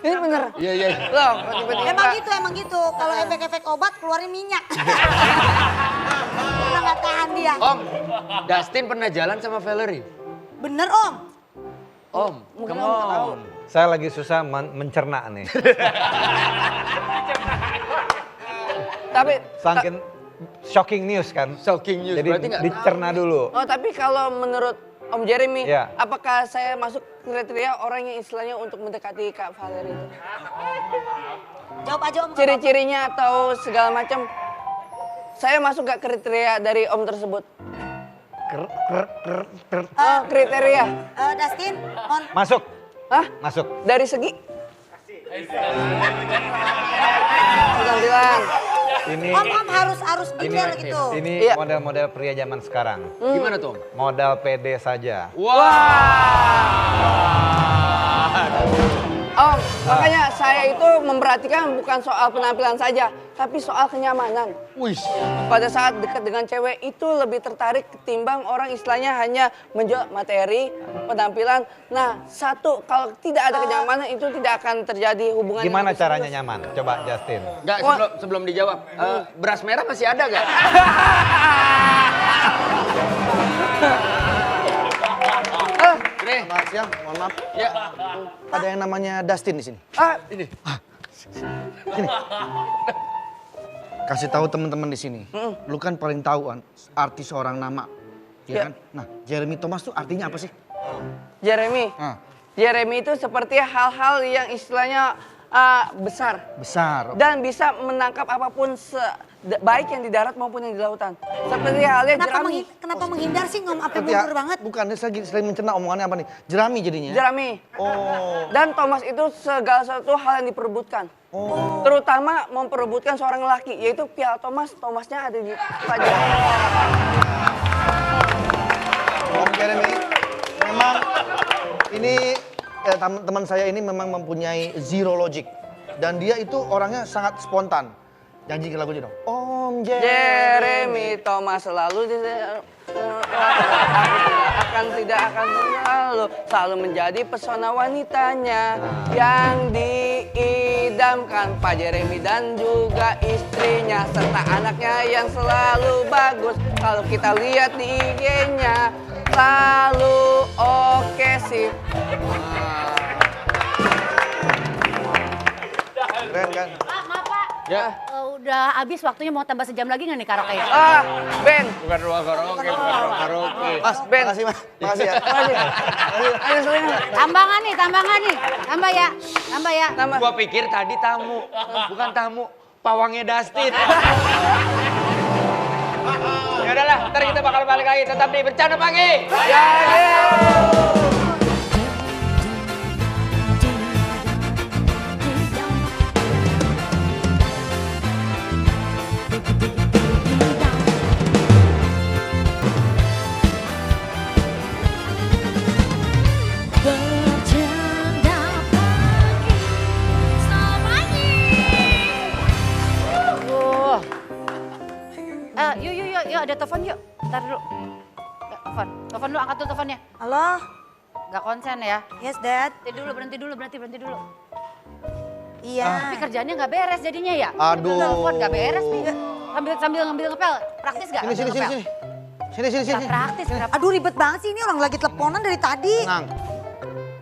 Ini bener. Iya. Loh, tiba-tiba. Emang gitu. Kalau efek-efek obat keluarin minyak. Udah nggak tahan dia. Om, Dustin pernah jalan sama Valerie? Bener Om. Om, come on. Saya lagi susah mencerna nih. Tapi Saking shocking news kan. Shocking news, Jadi berarti nggak dicerna dulu. tapi kalau menurut Om Jeremy, Iya. apakah saya masuk kriteria orang yang istilahnya untuk mendekati Kak Valerie itu? Jawab aja Om. Ciri-cirinya atau segala macam, saya masuk gak kriteria dari Om tersebut? Kriteria. Dustin, on. Masuk, Hah? masuk. Dari segi? Penampilan. Ini Om harus detail gitu. ini Iya. model-model pria zaman sekarang. Gimana tuh Om? Modal PD saja. Wah. Om, makanya saya itu memperhatikan bukan soal penampilan saja, tapi soal kenyamanan. Wih. Pada saat dekat dengan cewek itu lebih tertarik ketimbang orang istilahnya hanya menjual materi, penampilan. Nah, satu, kalau tidak ada kenyamanan itu tidak akan terjadi hubungan. Gimana yang caranya serius. nyaman? Coba Justin. Enggak, sebelum dijawab. Beras merah masih ada gak? Selamat siang, mohon maaf. Ya. Ada yang namanya Dustin di sini. Ini. Kasih tahu teman-teman di sini. Lu kan paling tahu kan arti seorang nama. Ya. Ya kan? Nah, Jeremy Thomas tuh artinya apa sih? Jeremy. Ah. Jeremy itu seperti hal-hal yang istilahnya besar. Besar. Dan bisa menangkap apapun baik yang di darat maupun yang di lautan. Seperti halnya jerami. Kenapa menghindar sih ngomong apa Seperti mundur banget? Bukan, dia sering mencerna omongannya apa nih? Jerami jadinya. Jerami. Oh. Dan Thomas itu segala sesuatu hal yang diperebutkan. Oh. Terutama memperebutkan seorang lelaki, yaitu Piala Thomas. Thomasnya ada di Pak Jeremy. Om Jeremy, memang ini teman saya ini memang mempunyai zero logic. Dan dia itu orangnya sangat spontan. Janji ke lagunya dong. Om Jeremy Thomas selalu tidak akan selalu menjadi pesona wanitanya yang diidamkan Pak Jeremy dan juga istrinya serta anaknya yang selalu bagus. Kalau kita lihat di IG-nya selalu oke sih. Keren kan? Pak, maaf Pak. Ya. Udah habis waktunya, mau tambah sejam lagi nggak nih karaoke? Ben. Bukan ruang karaoke, bukan ruang karaoke. Mas, Ben. makasih mas. Makasih ya. Makasih. Ayo selingan. Tambangan nih. Tambah ya. Nama. Gua pikir tadi tamu, bukan tamu. Pawangnya Dustin. Ya udahlah, ntar kita bakal balik lagi. Tetap di Bercanda Pagi. Bercanda pagi semuanya. Yuk ada telepon yuk. Ntar dulu. Telepon dulu, angkat dulu teleponnya. Halo? Gak konsen ya. Yes, Dad. Berhenti dulu. Iya. Tapi kerjaannya gak beres jadinya ya. Aduh. Telepon gak beres nih. Sambil ngambil ngepel. Praktis gak? Sini. Gak praktis. Kenapa? Aduh ribet banget sih ini orang lagi teleponan dari tadi. Tenang.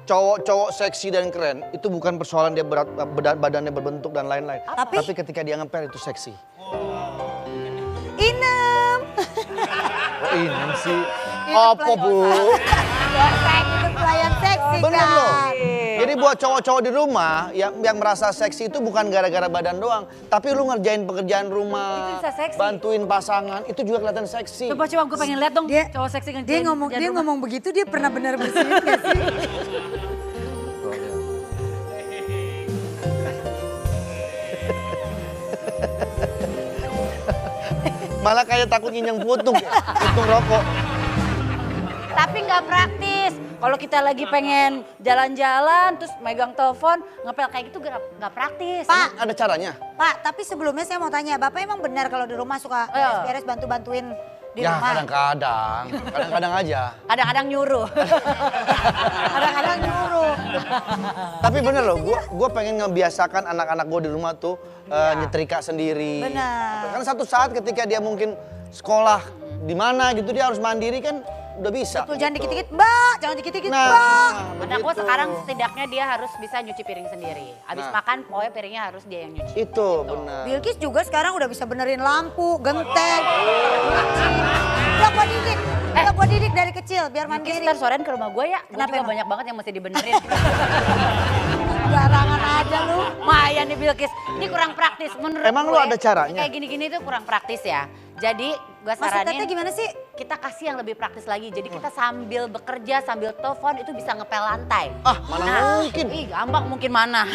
Cowok-cowok seksi dan keren itu bukan persoalan dia badannya berbentuk dan lain-lain. Tapi ketika dia ngepel itu seksi. Inem. Oh ini sih. Itu Apa bu? Itu pelayan seksi Bener kan. loh. Jadi buat cowok-cowok di rumah yang merasa seksi itu bukan gara-gara badan doang. Tapi lu ngerjain pekerjaan rumah. Itu bisa seksi. Bantuin pasangan itu juga kelihatan seksi. Coba gue pengen lihat dong cowok seksi Dia ngomong begitu dia pernah benar bersihin gak sih? Malah kayak takut nyinyang puntung rokok. Tapi nggak praktis. Kalau kita lagi pengen jalan-jalan terus megang telepon ngepel kayak gitu nggak praktis. Pak. Ada caranya? Pak, tapi sebelumnya saya mau tanya, Bapak emang benar kalau di rumah suka beres-beres bantu-bantuin di Ya rumah? kadang-kadang aja. Kadang-kadang nyuruh. Kadang-kadang nyuruh. Tapi bener loh, gue pengen ngebiasakan anak-anak gue di rumah tuh nyetrika sendiri. Benar. Kan satu saat ketika dia mungkin sekolah di mana gitu dia harus mandiri kan udah bisa. Betul, jangan gitu. dikit-dikit, Mbak. Jangan dikit-dikit, Mbak. Anak gue begitu. sekarang setidaknya dia harus bisa nyuci piring sendiri. Abis makan pokoknya piringnya harus dia yang nyuci. Itu benar. Bilkis juga sekarang udah bisa benerin lampu, genteng. Udah gua didik dari kecil biar Mungkin mandiri. ntar sorean ke rumah gue ya. Gue Kenapa juga emang? banyak banget yang mesti dibenerin. Barangan aja lu. Maya nih Bilkis, ini kurang praktis menurut Emang lu gue. ada caranya? Kayak gini-gini tuh kurang praktis ya. Jadi gue Maksud saranin Teteh gimana sih? kita kasih yang lebih praktis lagi. Jadi kita sambil bekerja, sambil telepon itu bisa ngepel lantai. Ah, mana mungkin. Ih gampang mungkin mana.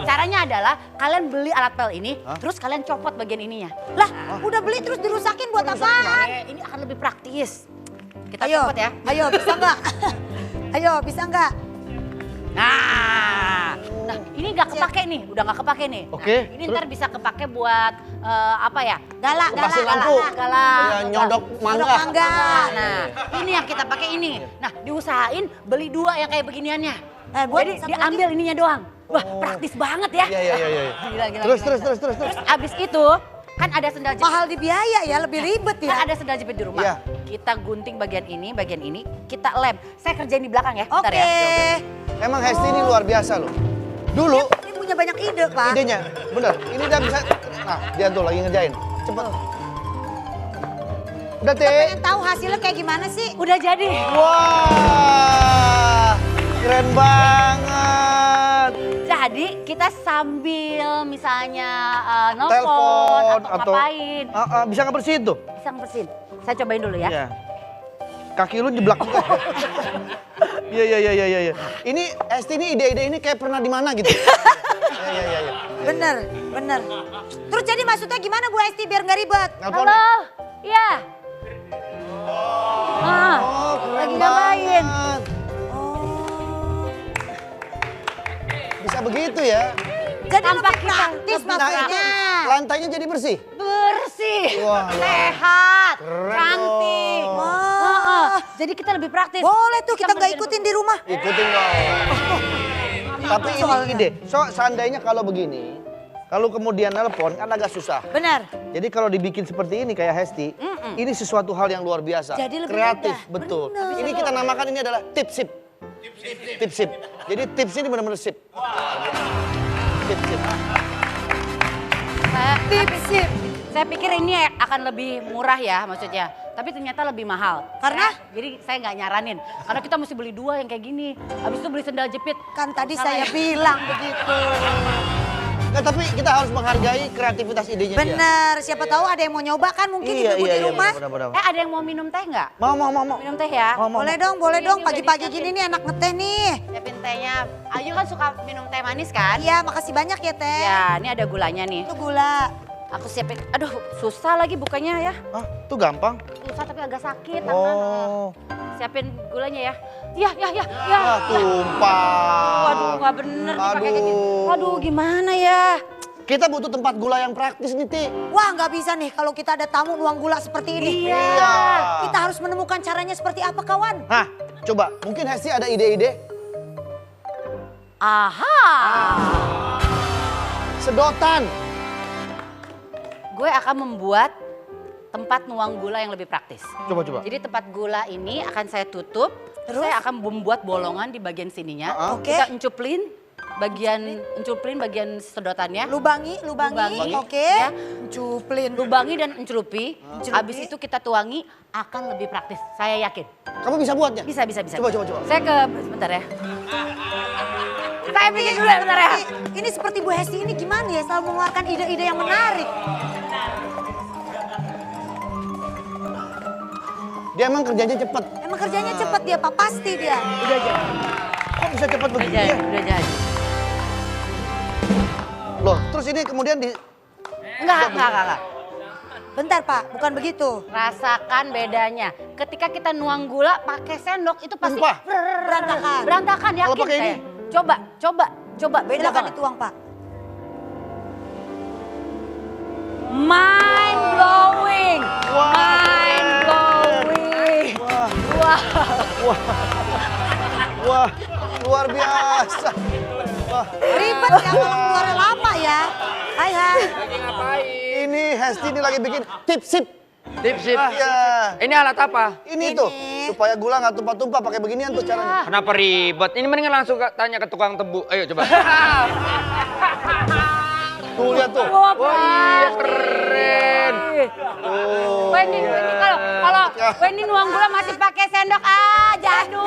Caranya adalah kalian beli alat pel ini, terus kalian copot bagian ininya. Lah, udah beli terus dirusakin buat apaan? Ini akan lebih praktis. Kita Ayo, copot ya. ayo bisa nggak? Ayo bisa nggak? Nah ini nggak kepake nih, udah nggak kepake nih. Oke, Nah, ini ntar bisa kepake buat apa ya? Galak, Lepasin galak, lampu. Galak. Ya, nyodok mangga. Nyodok mangga. Nah, ini yang kita pakai ini. Nah, diusahain beli 2 yang kayak beginiannya. buat Jadi satu diambil ininya doang. Wah, praktis banget ya. Iya. Gila. Terus. Abis itu kan ada sendal jepit. Mahal di biaya ya, lebih ribet Kan ya. ada sendal jepit di rumah. Iya. Kita gunting bagian ini, kita lem. Saya kerjain di belakang ya. Bentar Oke. ya. Emang Hesti ini luar biasa loh. Dulu Ini punya banyak ide, Pak. idenya, bener. Ini udah bisa. Nah, dia tuh lagi ngerjain. Cepet. Udah, Kita Teh. pengen tahu hasilnya kayak gimana sih? Udah jadi. Wah, keren banget. Jadi kita sambil misalnya nelfon Telepon atau ngapain. bisa ngebersihin tuh? Bisa ngebersihin. Saya cobain dulu ya. Iya. Kaki lu jeblak juga. Iya. Ini Hesti ini ide-ide ini kayak pernah di mana gitu. Iya. Bener. Terus jadi maksudnya gimana Bu Esti biar nggak ribet? Nelpon. Halo, iya. Keren Lagi ngapain? banget. Oh. Bisa begitu ya. Jadi Tampak lebih kita praktis lebih maksudnya. Lantainya jadi bersih. Bersih, Wah, sehat, keren cantik. dong. Wah. Jadi kita lebih praktis. Boleh tuh kita nggak ngerjain ikutin di rumah. Ikutin dong. Tapi ini ide. So seandainya kalau begini, kalau kemudian nelpon kan agak susah. Benar. Jadi kalau dibikin seperti ini kayak Hesti, ini sesuatu hal yang luar biasa. Jadi lebih kreatif, mudah. betul. Bener. Ini kita namakan ini adalah tipsip. Tipsip. Jadi tips ini benar-benar sip. Tipsip. Saya pikir ini akan lebih murah ya maksudnya. Tapi ternyata lebih mahal. Karena? Jadi saya nggak nyaranin. Karena kita mesti beli 2 yang kayak gini. Habis itu beli sendal jepit. Kan tadi Salah saya ya? bilang begitu. Nah, tapi kita harus menghargai kreativitas idenya dia. Bener, siapa tahu ada yang mau nyoba kan mungkin ibu-ibu di rumah. benar. Ada yang mau minum teh nggak? Mau. Minum teh ya? Mau. Boleh dong, Ini udah pagi-pagi disiapin. gini nih anak ngeteh nih. Siapin tehnya. Ayu kan suka minum teh manis kan? Iya, makasih banyak ya Teh. Ya, ini ada gulanya nih. Itu gula. Aku siapin. Aduh, susah lagi bukanya ya. Ah, tuh gampang. Susah tapi agak sakit tangan. Oh. Siapin gulanya ya. Ya. Ah, tumpah. Waduh, nggak bener nih pakai kayak gini. Aduh. Waduh, gimana ya? Kita butuh tempat gula yang praktis nih, Ti. Wah nggak bisa nih kalau kita ada tamu nuang gula seperti ini. Iya. Kita harus menemukan caranya seperti apa kawan? Hah, coba. Mungkin Hesti ada ide-ide? Aha. Sedotan. Gue akan membuat tempat nuang gula yang lebih praktis. Coba. Jadi tempat gula ini akan saya tutup. Terus? Saya akan membuat bolongan di bagian sininya. Oke. Kita encuplin bagian sedotannya. Lubangi, Lubangi, oke. ya. Cuplin. Lubangi dan encelupi. Encelupi. Habis itu kita tuangi akan lebih praktis. Saya yakin. Kamu bisa buatnya? Bisa. Coba. Saya sebentar ya. Saya bikin dulu sebentar ya. Ini seperti Bu Hesti ini gimana ya selalu mengeluarkan ide-ide yang menarik. Dia emang kerjanya cepet. Emang kerjanya cepet dia Pak, pasti dia. Udah jadi. Kok bisa cepet Udah begini jadi. ya? Udah jadi. Loh, terus ini kemudian di... Enggak. Bentar Pak, bukan begitu. Rasakan bedanya. Ketika kita nuang gula pakai sendok itu pasti Tumpah. Berantakan. berantakan, Kalau yakin pakai saya. ini? Coba beda Silakan banget. dituang Pak. Mind blowing. Wah, Mind blowing. Wah, luar biasa. Wah, Ribet ya kalau keluarnya lama ya. Hai. ini Hesti ini lagi bikin tipsip. Tipsip. Iya. Ini alat apa? Ini tuh, supaya gula nggak tumpah-tumpah pakai beginian tuh caranya. Kenapa ribet? Ini mendingan langsung tanya ke tukang tebu. Ayo coba. Tuh lihat tuh. Wah, iya keren. Tuh. Wendy kalau Wendy nuang gula masih pakai sendok jadul.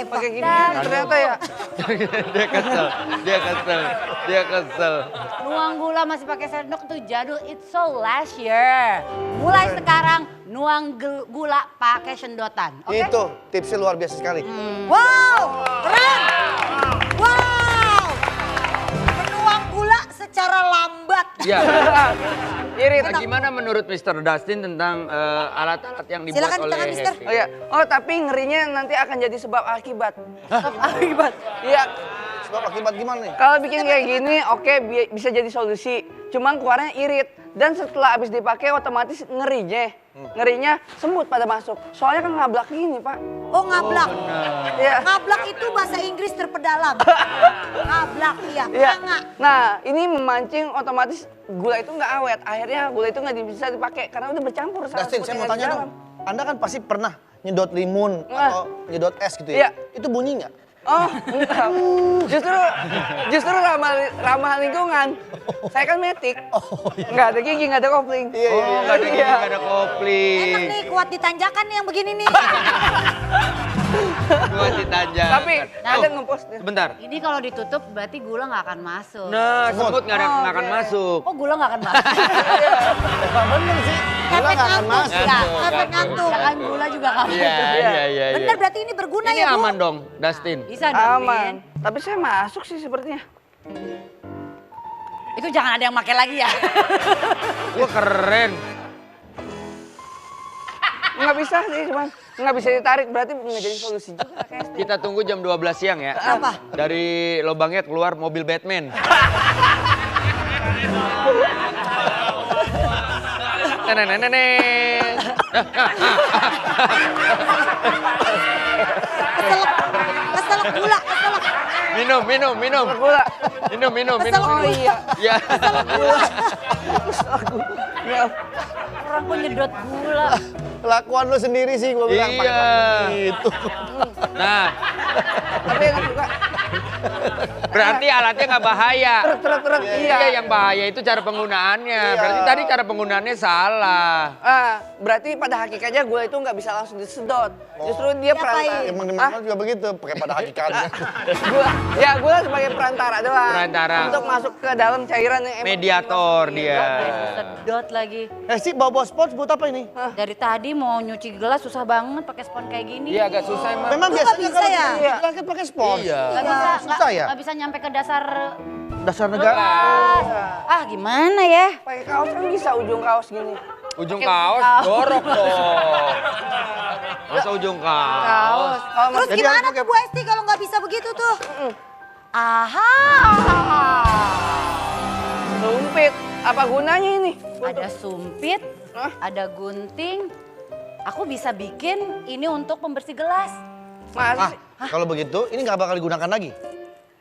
Pakai gini ternyata ya. Dia kesel. Nuang gula masih pakai sendok tuh jadul. It's so last year. Mulai sekarang nuang gula pakai sedotan. Oke? Itu tipsnya luar biasa sekali. Wow, keren. Wow. Menuang gula secara lambat. Ya. Irit. Nah, gimana menurut Mr. Dustin tentang alat-alat yang dibuat Silakan, oleh silakan, Mister. Happy? Oh ya, oh tapi ngerinya nanti akan jadi sebab akibat. Akibat. Iya, Sebab akibat gimana nih? kalau bikin kayak gini, oke bisa jadi solusi. Cuman keluarnya irit. Dan setelah habis dipakai otomatis ngerinya semut pada masuk. Soalnya kan ngablak gini, Pak. Oh ngablak. Iya. Ngablak itu bahasa Inggris terpedalam. Ngablak, iya. Iya. Nganga. Nah, ini memancing otomatis gula itu nggak awet. Akhirnya gula itu nggak bisa dipakai karena udah bercampur sama Dustin, semut saya yang mau ada di tanya dalam. dong. Anda kan pasti pernah nyedot limun Nah. atau nyedot es gitu Iya. ya? Itu bunyi nggak? Oh, enggak. Justru ramah lingkungan. Saya kan metik. Nggak ada gigi, nggak ada kopling. Iya, iya, iya. Nggak ada gigi, Iya. nggak ada kopling. Enak nih kuat ditanjakan nih yang begini nih. Buat ditanjakan. Tapi ada ngepost. Sebentar. Ini kalau ditutup berarti gula nggak akan masuk. Nah, semut nggak akan masuk. Oh gula nggak akan masuk? Bener sih. Gula Efek nggak akan ngantuk masuk. ya, efek ngantuk. Ya kan gula juga nggak masuk. Iya. Bener berarti ini berguna Ini ya Bu? aman dong, Dustin. Bisa dong, Min. Aman. Tapi saya masuk sih sepertinya. Itu jangan ada yang pakai lagi ya. Wah keren. Nggak bisa sih, cuman nggak bisa ditarik. Berarti nggak jadi solusi juga kayak Kita tunggu jam 12 siang ya. Kenapa? Dari lubangnya keluar mobil Batman. Nenek. Keselak gula, keselak. Minum. gula. Minum. Oh iya. Ya. Orang kok nyedot gula. Kelakuan lu sendiri sih gua bilang. Iya. pakai gitu. Nah, Tapi enak juga. berarti alatnya nggak bahaya. Truk. Iya, yang bahaya itu cara penggunaannya. Berarti tadi cara penggunaannya salah. Berarti pada hakikatnya gula itu nggak bisa langsung disedot. Justru dia Diapain? perantara. Emang dimana juga begitu, pakai pada hakikatnya. Gula sebagai perantara doang. Perantara. Untuk masuk ke dalam cairan yang emang Mediator dia. Sedot lagi. Sih bawa spons buat apa ini? Dari tadi mau nyuci gelas susah banget pakai spons kayak gini. Iya, agak susah emang. Memang Lu nggak biasanya bisa kalau ya? kita bilang kan pakai spons. Iya. Gak bisa, susah ya? nggak bisa nyampe ke dasar. Dasar negara. Ah gimana ya? pakai kaos kan bisa ujung kaos gini. Ujung kaos jorok dong. Masa ujung kaos? Kalau Terus Jadi gimana harus tuh Bu Esti kalau nggak bisa begitu tuh? Aha. sumpit, apa gunanya ini? Ada sumpit, Hah? ada gunting. Aku bisa bikin ini untuk pembersih gelas. Masa Ah, sih? kalau begitu ini nggak bakal digunakan lagi.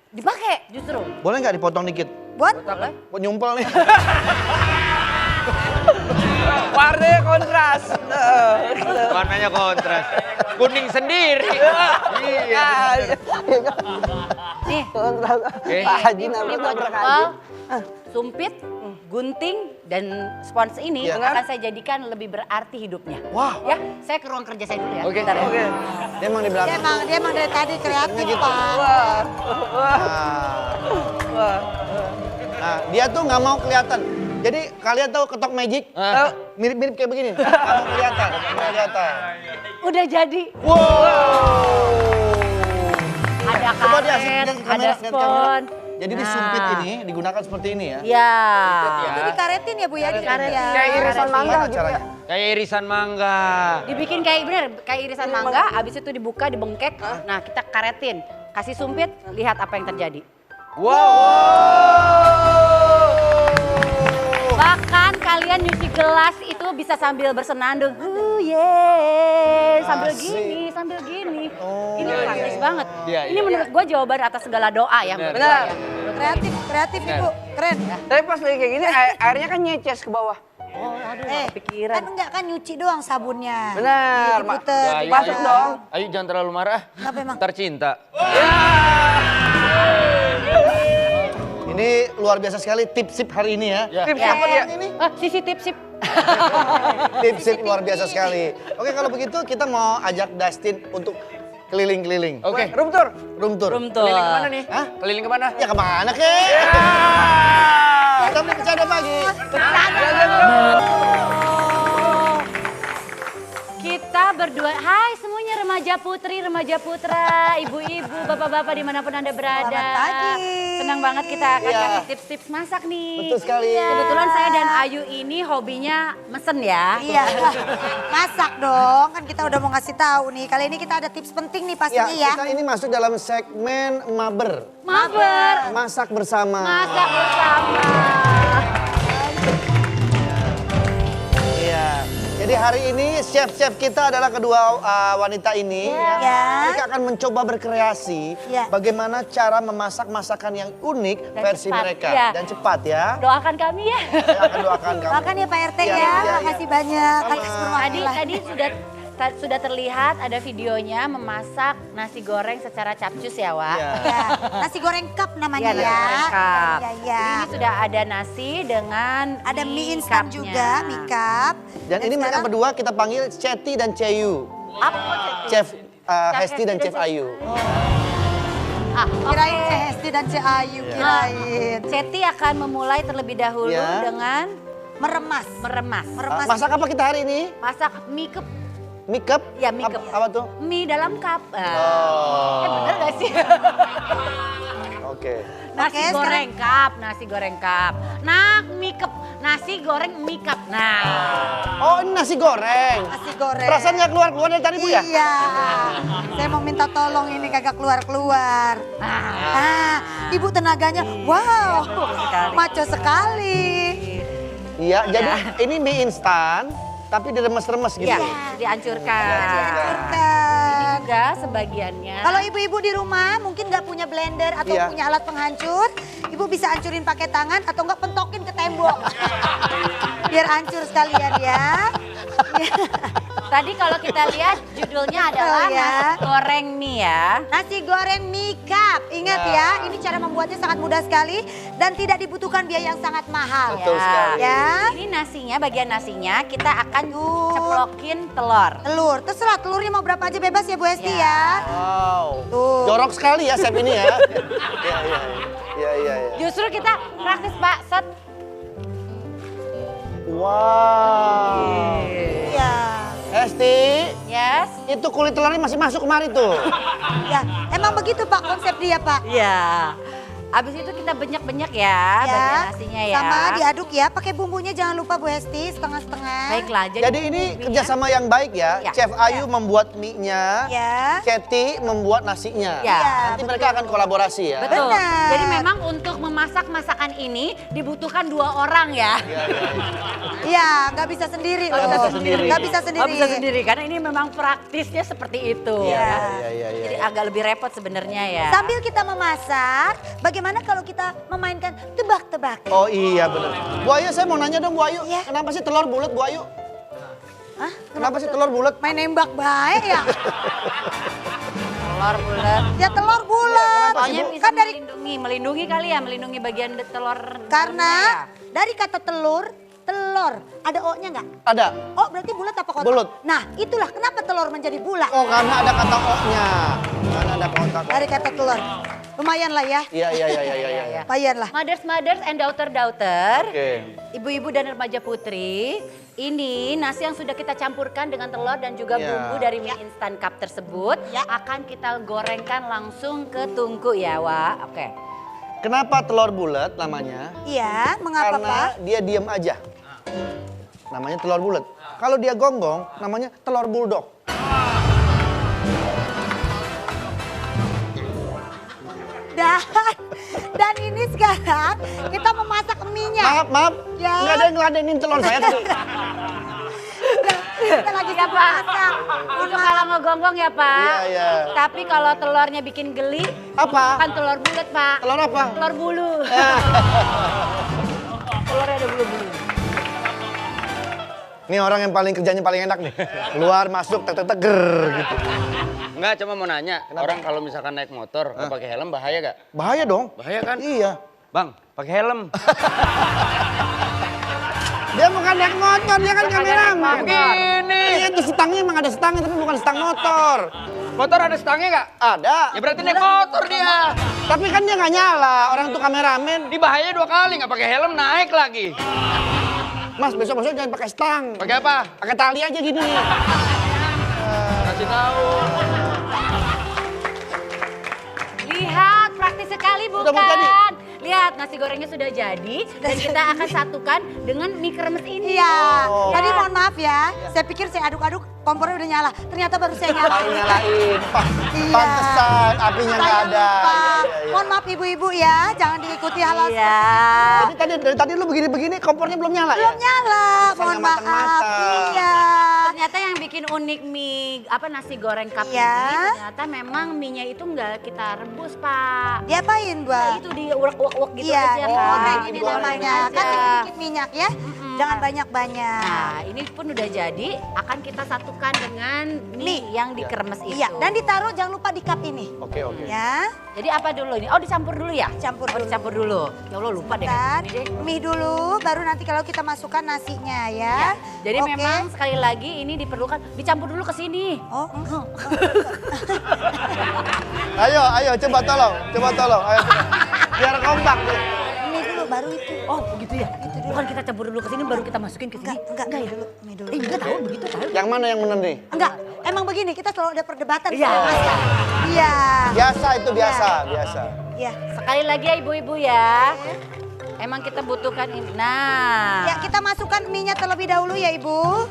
Dipakai justru. Boleh nggak dipotong dikit? Buat? Buat nyumpel nih. Warnanya kontras. Warnanya kontras. Kuning sendiri. Iya. Nih, Oke. Pak Haji ini nabrak buat nabrak Nopal, aja. sumpit, gunting, dan spons ini Iya. akan saya jadikan lebih berarti hidupnya. Wah. Ya, saya ke ruang kerja saya dulu ya. Oke. Bentar ya. Oke. Dia emang di Dia belakang. emang dari tadi kreatif gitu. Pak. Wah. Nah, nah, dia tuh nggak mau kelihatan. Jadi kalian tahu ketok magic? Mirip-mirip kayak begini. Nggak mau kelihatan, nggak mau kelihatan. Udah jadi. Ada Coba dia karet, lihat kamera, ada lihat kamera. spons. Jadi Nah. disumpit ini digunakan seperti ini ya. Ya. Itu dikaretin ya Bu ya? Dikaret ya. Kayak irisan mangga Gimana gitu ya. caranya? Kayak irisan mangga. Dibikin kayak bener, kayak irisan mangga, abis itu dibuka, dibengkek. Nah, kita karetin. Kasih sumpit, lihat apa yang terjadi. Bahkan kalian nyuci gelas itu bisa sambil bersenandung. Sambil Asik. gini, sambil gini. Ini iya, praktis banget. Iya, Ini menurut gue jawaban atas segala doa ya. menurut Benar. gua ya. Kreatif, kreatif Ibu. Keren. Tapi pas lagi kayak gini airnya kan nyeces ke bawah. Oh, aduh, nggak kepikiran. Kan enggak kan nyuci doang sabunnya. Benar, Mak. Diputer. Ya, Masuk dong. Ayo jangan terlalu marah. Kenapa emang? Tercinta. Ini luar biasa sekali tips-sip hari ini ya. Tips apa dia? Sisi tip-sip. Tips-sip luar biasa sekali. Oke kalau begitu kita mau ajak Dustin untuk keliling-keliling. Oke. Room tour. Room tour. Keliling kemana nih? Hah? Keliling kemana? Ya kemana kek? Kita beli bercanda pagi. Kita berdua, hai semuanya remaja putri, remaja putra, ibu-ibu, bapak-bapak dimanapun Anda berada. Selamat pagi. Senang banget kita akan Iya. kasih tips-tips masak nih. Betul sekali. Kebetulan saya dan Ayu ini hobinya mesen ya. Iya, masak dong. Kan kita udah mau ngasih tahu nih. Kali ini kita ada tips penting nih Ya, pastinya ya. kita ini masuk dalam segmen maber. Mabar, Masak bersama. masak bersama. Iya. Jadi hari ini chef-chef kita adalah kedua wanita ini. Ya. Mereka akan mencoba berkreasi Ya. bagaimana cara memasak masakan yang unik Dan versi cepat, mereka. ya. Dan cepat ya. Doakan kami ya. Saya akan doakan kamu. Makan ya Pak RT Iya, ya. iya, iya. Makasih banyak. Kan Tadi sudah terlihat ada videonya memasak nasi goreng secara capcus ya, Wak. Iya. Ya, nasi goreng cup namanya Iya, nasi ya. goreng cup. Iya, iya. Jadi ini sudah ada nasi dengan Ada mie instan cupnya. juga, mie cup. Dan ini mereka sekarang- berdua kita panggil Ceti dan Ceyu. Apa konsepnya? Chef Chef Hesti dan Chef Ayu. Ah, oke. Kirain Ceh Hesti dan Ceh Ayu, kirain. Ceti akan memulai terlebih dahulu Iya. dengan Meremas. meremas. Meremas. Masak apa kita hari ini? Masak mie cup. Mie cup? Ya, mie cup. Apa tuh? Mie dalam cup. Oh. Bener gak sih? Oke. Nasi Oke, goreng cup, nasi goreng cup. Nah, mie cup, nasi goreng mie cup. Nah, Oh, ini nasi goreng. Nasi goreng. Perasaan nggak keluar-keluar dari tadi Bu ya? Iya. Saya mau minta tolong ini kagak keluar-keluar. Ah, Ibu tenaganya, wow, sekali. maco sekali. Iya, jadi ini mie instan tapi diremes-remes gitu. ya, ya? dihancurkan. Hancurkan. Juga sebagiannya. Kalau ibu-ibu di rumah mungkin nggak punya blender atau Iya. punya alat penghancur, ibu bisa hancurin pakai tangan atau nggak pentokin ke tembok. Biar hancur sekalian ya. Tadi kalau kita lihat judulnya adalah ya. nasi goreng mie ya. Nasi goreng mie cup. Ingat ya, ini cara membuatnya sangat mudah sekali dan tidak dibutuhkan biaya yang sangat mahal. Betul sekali. Ya. Ini nasinya, bagian nasinya kita akan ceplokin telur. Telur, terserah telurnya mau berapa aja bebas ya Bu Hesti Ya. ya. Wow. Tuh. Jorok sekali ya chef ini ya. Iya, iya. Iya, iya, iya. Justru kita praktis Pak, set. Wow. Iya. Hesti, Yes. itu kulit telurnya masih masuk kemari tuh. Ya, emang begitu Pak konsep dia Pak. Iya. Abis itu kita benyak-benyak ya, bagian nasinya ya. Sama diaduk ya, pakai bumbunya jangan lupa Bu Hesti, setengah-setengah. Baiklah, Jadi ini kerjasama yang baik ya. Ya. Chef Ayu membuat mie-nya, Ya. Ceti membuat nasinya. Ya. Nanti mereka akan kolaborasi ya. Betul. Benar. Jadi memang untuk memasak masakan ini dibutuhkan 2 orang ya. Iya, nggak bisa sendiri loh. bisa sendiri. Nggak bisa sendiri. Nggak bisa sendiri karena ini memang praktisnya seperti itu. Iya. ya. Iya, iya, iya. Jadi agak lebih repot sebenarnya ya. Sambil kita memasak, bagaimana kalau kita memainkan tebak-tebakan? Oh iya benar. Bu Ayu saya mau nanya dong Bu Ayu. Iya. Kenapa sih telur bulat Bu Ayu? Hah? Kenapa sih telur bulat? Main nembak baik ya? Telur bulat. Ya telur bulat. Soalnya bisa Kan dari melindungi kali ya, melindungi bagian telur. karena telurnya dari kata telur, telur. Ada O-nya nggak? Ada. Oh berarti bulat apa kotak? Bulat. Nah itulah kenapa telur menjadi bulat. Oh karena ada kata O-nya. Karena ada kontak. Dari kata telur. Lumayan lah ya. Iya iya iya iya iya. ya. Lumayan lah. Mothers and daughter, Oke. ibu-ibu dan remaja putri, ini nasi yang sudah kita campurkan dengan telur dan juga Ya. bumbu dari mie instan cup tersebut akan kita gorengkan langsung ke tungku ya, Wak. Oke. Kenapa telur bulat namanya? Iya, mengapa Karena Pak? dia diam aja. Namanya telur bulat. Kalau dia gonggong, namanya telur bulldog. Dan ini sekarang kita memasak mie-nya. Maaf, maaf. Ya. Nggak ada yang ngeladenin telur saya tadi. Kita lagi Ya, Pak. masak. Itu kalau ngegonggong ya, Pak. Iya, iya. Tapi kalau telurnya bikin geli, Apa? kan telur bulat, Pak. Telur apa? Telur bulu. Telurnya ada bulu-bulu. Ini orang yang paling kerjanya paling enak nih. Keluar, masuk, teger gitu. Enggak, cuma mau nanya. Orang kalau misalkan naik motor, nggak pakai helm bahaya gak? Bahaya dong. Bahaya kan? Iya. Bang, pakai helm. Dia bukan naik motor, dia kan kameraman. Begini. Iya, itu stangnya emang ada stangnya, tapi bukan stang motor. Motor ada stangnya gak? Ada. Ya berarti naik motor dia. Tapi kan dia nggak nyala, orang tuh kameramen. Ini bahaya 2 kali, nggak pakai helm naik lagi. Mas, besok-besok jangan pakai stang. Pakai apa? Pakai tali aja gini nih. dikasih tahu. Lihat, praktis sekali bukan? Udah mau jadi? Lihat, nasi gorengnya sudah jadi. Dan kita akan satukan dengan mie kremes ini. Iya, Oh. tadi mohon maaf ya, saya pikir saya aduk-aduk kompornya udah nyala, ternyata baru saya nyala. Tahu nyalain. Iya. Pantesan apinya nggak Saya ada. lupa. Iya, iya. Mohon maaf ibu-ibu ya, jangan diikuti hal-hal Iya. Dari tadi lu begini-begini kompornya belum nyala ya? belum nyala, mohon maaf. matang-matang. Iya. Ternyata yang bikin unik mie nasi goreng cup Iya. ini ternyata memang mie-nya itu nggak kita rebus, Pak. Diapain, Mbak? Itu diulek-ulek gitu Iya, aja, Kak. digoreng ini Digoreng namanya. aja. Kasih sedikit minyak ya, jangan banyak-banyak. Nah, ini pun udah jadi, akan kita satukan dengan mie yang dikremes itu. Iya, dan ditaruh jangan lupa di cup ini. Oke, oke. Ya, Jadi apa dulu ini? Oh, dicampur dulu ya? Campur Oh, dulu. dicampur dulu. Ya Allah, lupa deh. dan Ini deh. mie dulu, baru nanti kalau kita masukkan nasinya ya. Jadi Oke. memang sekali lagi ini diperlukan dicampur dulu ke sini. Oh, Ayo, coba tolong. Ayo, biar kompak. mie dulu baru itu. Oh, begitu ya? Bukan kita campur dulu ke sini baru kita masukin ke sini. Enggak ya? mie dulu, mie dulu. Enggak tahu begitu tahu. Yang mana yang benar nih? Enggak, emang begini, kita selalu ada perdebatan. Iya. soal masak. Iya. Biasa itu biasa. Iya. Sekali lagi ya ibu-ibu ya. Emang kita butuhkan ini. Nah, Ya, kita masukkan mie-nya terlebih dahulu ya, Ibu.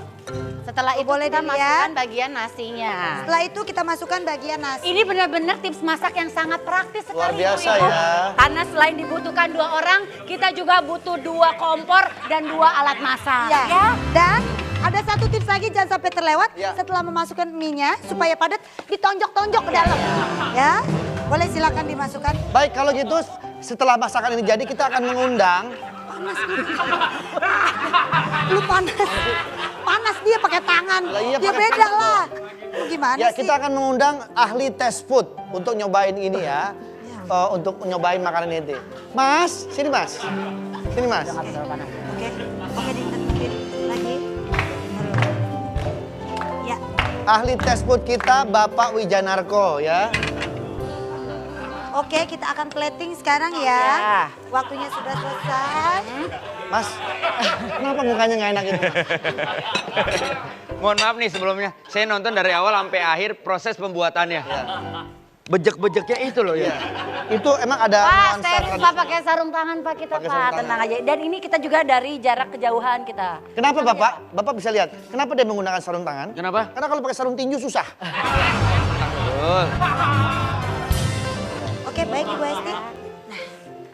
setelah itu Boleh kita dilihat. masukkan bagian nasinya. Setelah itu kita masukkan bagian nasi. Ini benar-benar tips masak yang sangat praktis Luar sekali biasa ibu-ibu. ya. Karena selain dibutuhkan 2 orang, kita juga butuh 2 kompor dan 2 alat masak. Ya. Ya. Dan ada satu tips lagi jangan sampai terlewat. Ya. Setelah memasukkan mie-nya supaya padat, ditonjok-tonjok ke dalam. Ya. Boleh silakan dimasukkan. Baik, kalau gitu setelah masakan ini jadi kita akan mengundang Lu panas. Panas dia pakai tangan. Lah iya, Ya pakai beda tangan. lah. Lu gimana ya sih? kita akan mengundang ahli test food untuk nyobain ini ya. Untuk nyobain makanan ini. Mas, sini Mas. Sini Mas. Oke. Oke, diinget lagi. Ya. Ahli test food kita Bapak Wijanarko ya. Oke, kita akan plating sekarang ya. Ya. Waktunya sudah selesai. Mas, kenapa mukanya nggak enak ini? Mohon maaf nih sebelumnya, saya nonton dari awal sampai akhir proses pembuatannya. Bejek-bejeknya itu loh ya. Itu emang ada Pak, nuansa steril Pak, tradisi. pakai sarung tangan Pak kita Pakai Pak, sarung tangan. tenang aja. Dan ini kita juga dari jarak kejauhan kita. Kenapa Bapak? Bapak bisa lihat. Kenapa dia menggunakan sarung tangan? Kenapa? Karena kalau pakai sarung tinju susah. Betul. Oke, baik Ibu Esti.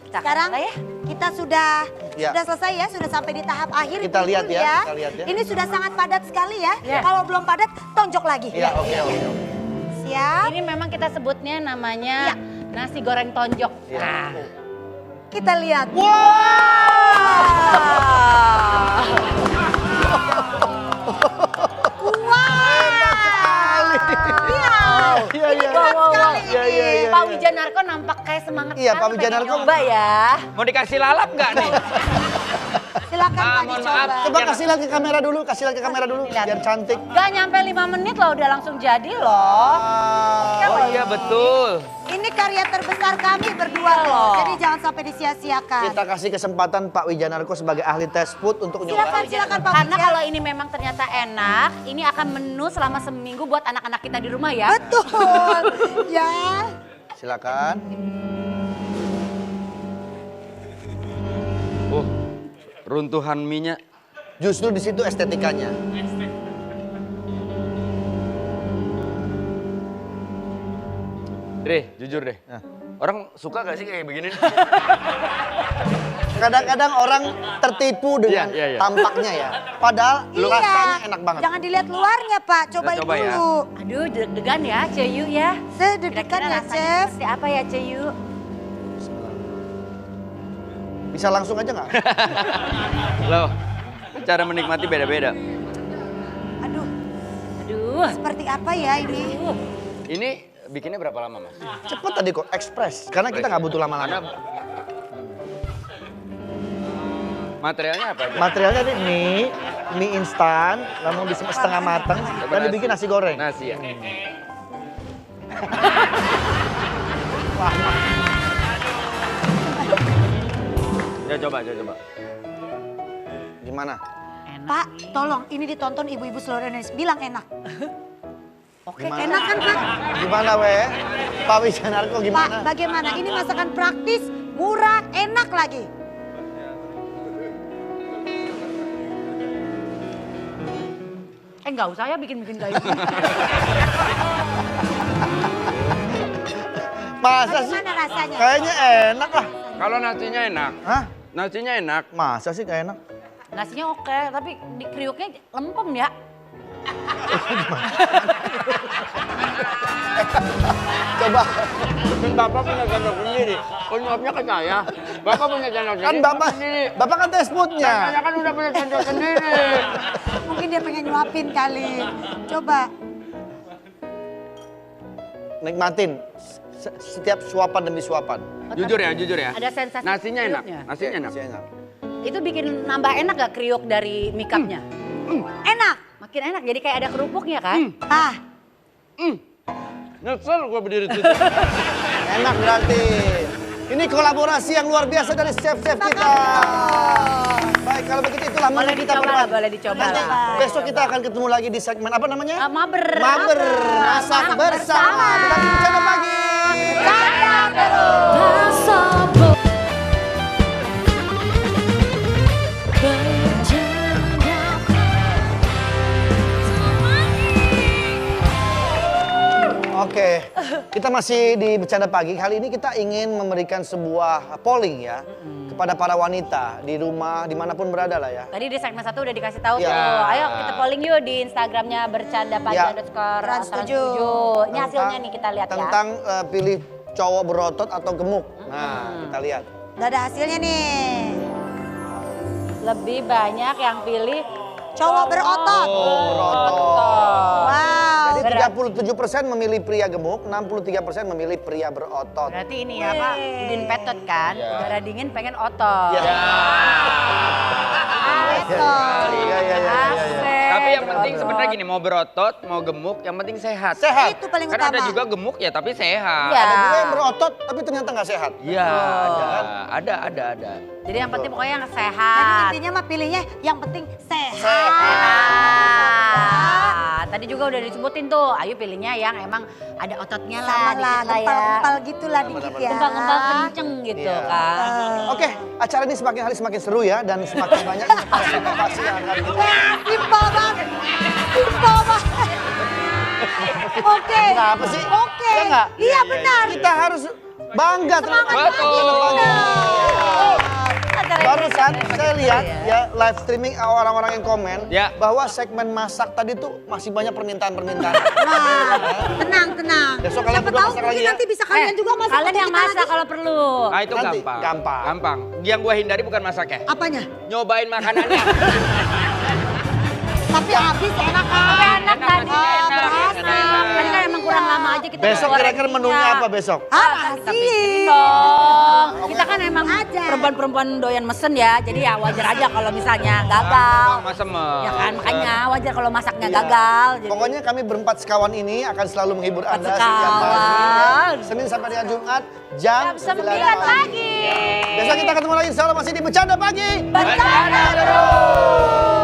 Kita akan Sekarang mulai ya. kita sudah Ya. selesai ya, sudah sampai di tahap akhir. Kita lihat Ibu-ibu ya, kita lihat ya. Ini sudah sangat padat sekali ya. Ya. Kalau belum padat, tonjok lagi. Iya, oke. Siap. Ini memang kita sebutnya namanya nasi goreng tonjok. Iya. Nah, Kita lihat. Iya, iya. wow. Iya, iya, iya. Pak Wijanarko nampak kayak semangat Iya, Pak sekali pengen Wijanarko. nyoba ya. Mau dikasih lalap nggak nih? Silakan Pak mohon dicoba. maaf. Coba kasih lihat ke kamera dulu, Lihat. biar cantik. Gak nyampe 5 menit loh udah langsung jadi loh. Oh iya betul. Ini karya terbesar kami berdua loh. Jadi jangan sampai disia-siakan. Kita kasih kesempatan Pak Wijanarko sebagai ahli test food untuk nyoba. Silakan Pak Karena Wijan. kalau ini memang ternyata enak, ini akan menu selama seminggu buat anak-anak kita di rumah ya. Betul. Ya. Silakan. Oh, runtuhan minyak. Justru di situ estetikanya. Dre, jujur deh. Orang suka gak sih kayak begini? Kadang-kadang orang tertipu dengan Iya, iya. tampaknya ya. Padahal rasanya enak banget. Jangan dilihat luarnya Pak, cobain coba ya. dulu. Aduh deg-degan ya Ceyu ya. Sedeg-degan Kira-kira ya rasanya Chef. seperti apa ya Ceyu? Bisa langsung aja nggak? Loh, cara menikmati beda-beda. Aduh, Aduh. seperti apa ya ini? Ini bikinnya berapa lama mas? Cepet tadi kok, ekspres. Karena kita nggak butuh lama-lama. Karena materialnya apa aja? Materialnya ini mie instan, lalu setengah matang, Coba dan dibikin nasi goreng. Nasi ya. Ya coba. Gimana? Pak, tolong ini ditonton ibu-ibu seluruh Indonesia. Bilang enak. Oke, enak kan Pak? Gimana weh? Pak Wijanarko Pak, gimana? bagaimana? Ini masakan praktis, murah, enak lagi. Nggak usah ya bikin-bikin kayak gitu. Masa sih? Bagaimana rasanya? Kayaknya enak lah. Kalau nasinya enak. Hah? Nasinya enak. Masa sih kayak enak? Nasinya oke, tapi di kriuknya lempem ya. Coba. Kan Bapak punya sendok sendiri. Penyuapnya ke saya. Bapak punya sendok Kan sendiri. Bapak kan tes foodnya. Saya kan udah punya sendok sendiri. Mungkin dia pengen nyuapin kali. Coba. Nikmatin setiap suapan demi suapan. Jujur ya. Ada sensasi Nasinya enak. kriuknya. Nasinya enak. Masih enak. Itu bikin nambah enak gak kriuk dari mie cup-nya? Enak. Makin enak, jadi kayak ada kerupuknya kan? Ah, Nyesel gue berdiri situ. Enak berarti. Ini kolaborasi yang luar biasa dari chef-chef kita. Baik, kalau begitu itulah menu Boleh kita dicoba berempat. lah, boleh dicoba Nanti lah. besok kita akan ketemu lagi di segmen apa namanya? Maber. Maber, masak bersama. Kita di Bercanda Pagi. canda terus. Oke, kita masih di Bercanda Pagi. Kali ini kita ingin memberikan sebuah polling ya kepada para wanita di rumah, dimanapun berada lah ya. Tadi di segmen 1 udah dikasih tahu Ya. tuh. Ayo kita polling yuk di Instagramnya bercandapagi Ya. underscore Trans trans 7. Ini hasilnya nih kita lihat ya. Tentang pilih cowok berotot atau gemuk. Nah, kita lihat. Udah ada hasilnya nih. Lebih banyak yang pilih Cowok berotot. Berotot. Wow. Jadi 37% memilih pria gemuk, 63% memilih pria berotot. Berarti ini ya Pak, Udin Petot kan. Udara dingin pengen otot. Ya. Iya. Tapi yang penting sebenarnya gini, mau berotot, mau gemuk, yang penting sehat. Sehat. Itu paling Kan utama. ada juga gemuk ya tapi sehat. Iya. Ada juga yang berotot tapi ternyata nggak sehat. Iya, ada. Jadi yang penting pokoknya yang Jadi sehat. intinya mah pilihnya yang penting sehat. Sehat. Tadi juga udah disebutin tuh, ayo pilihnya yang emang ada ototnya lah, Sama lah, dikit lah ya. gempal-gempal gitu lah dikit ya. Gembang-gembang kenceng gitu Iya. kan. Oke, acara ini semakin hari semakin seru ya dan semakin banyak inovasi yang akan kita. Simpel banget. Simpel banget. Oke. Kenapa sih? Oke. Ya nggak? Iya benar. Kita harus bangga terhadap Betul. Barusan saya lihat ya live streaming orang-orang yang komen Ya. bahwa segmen masak tadi tuh masih banyak permintaan-permintaan. Nah, tenang. Besok kalian Siapa berdua tahu masak mungkin lagi ya? nanti bisa kalian juga masak. Kalian untuk yang kita masak lagi. kalau perlu. Ah itu Nanti, gampang. gampang. Yang gue hindari bukan masaknya. Apanya? Nyobain makanannya. Tapi habis enak kan? Enak tadi. enak. Tadi kan emang kurang lama aja kita Besok goreng kira-kira menunya minyak. apa besok? Kita pikirin Asik. dong. Kita kan emang Aja. perempuan-perempuan doyan mesen ya. Jadi ya wajar aja kalau misalnya gagal. Masa mah. Ya kan makanya wajar kalau masaknya gagal. Jadi Pokoknya kami berempat sekawan ini akan selalu menghibur Anda sekawan. setiap hari. Senin sampai dengan Jumat jam jam 9 9 pagi. Besok kita ketemu lagi insya Allah masih di Bercanda Pagi. Bercanda terus.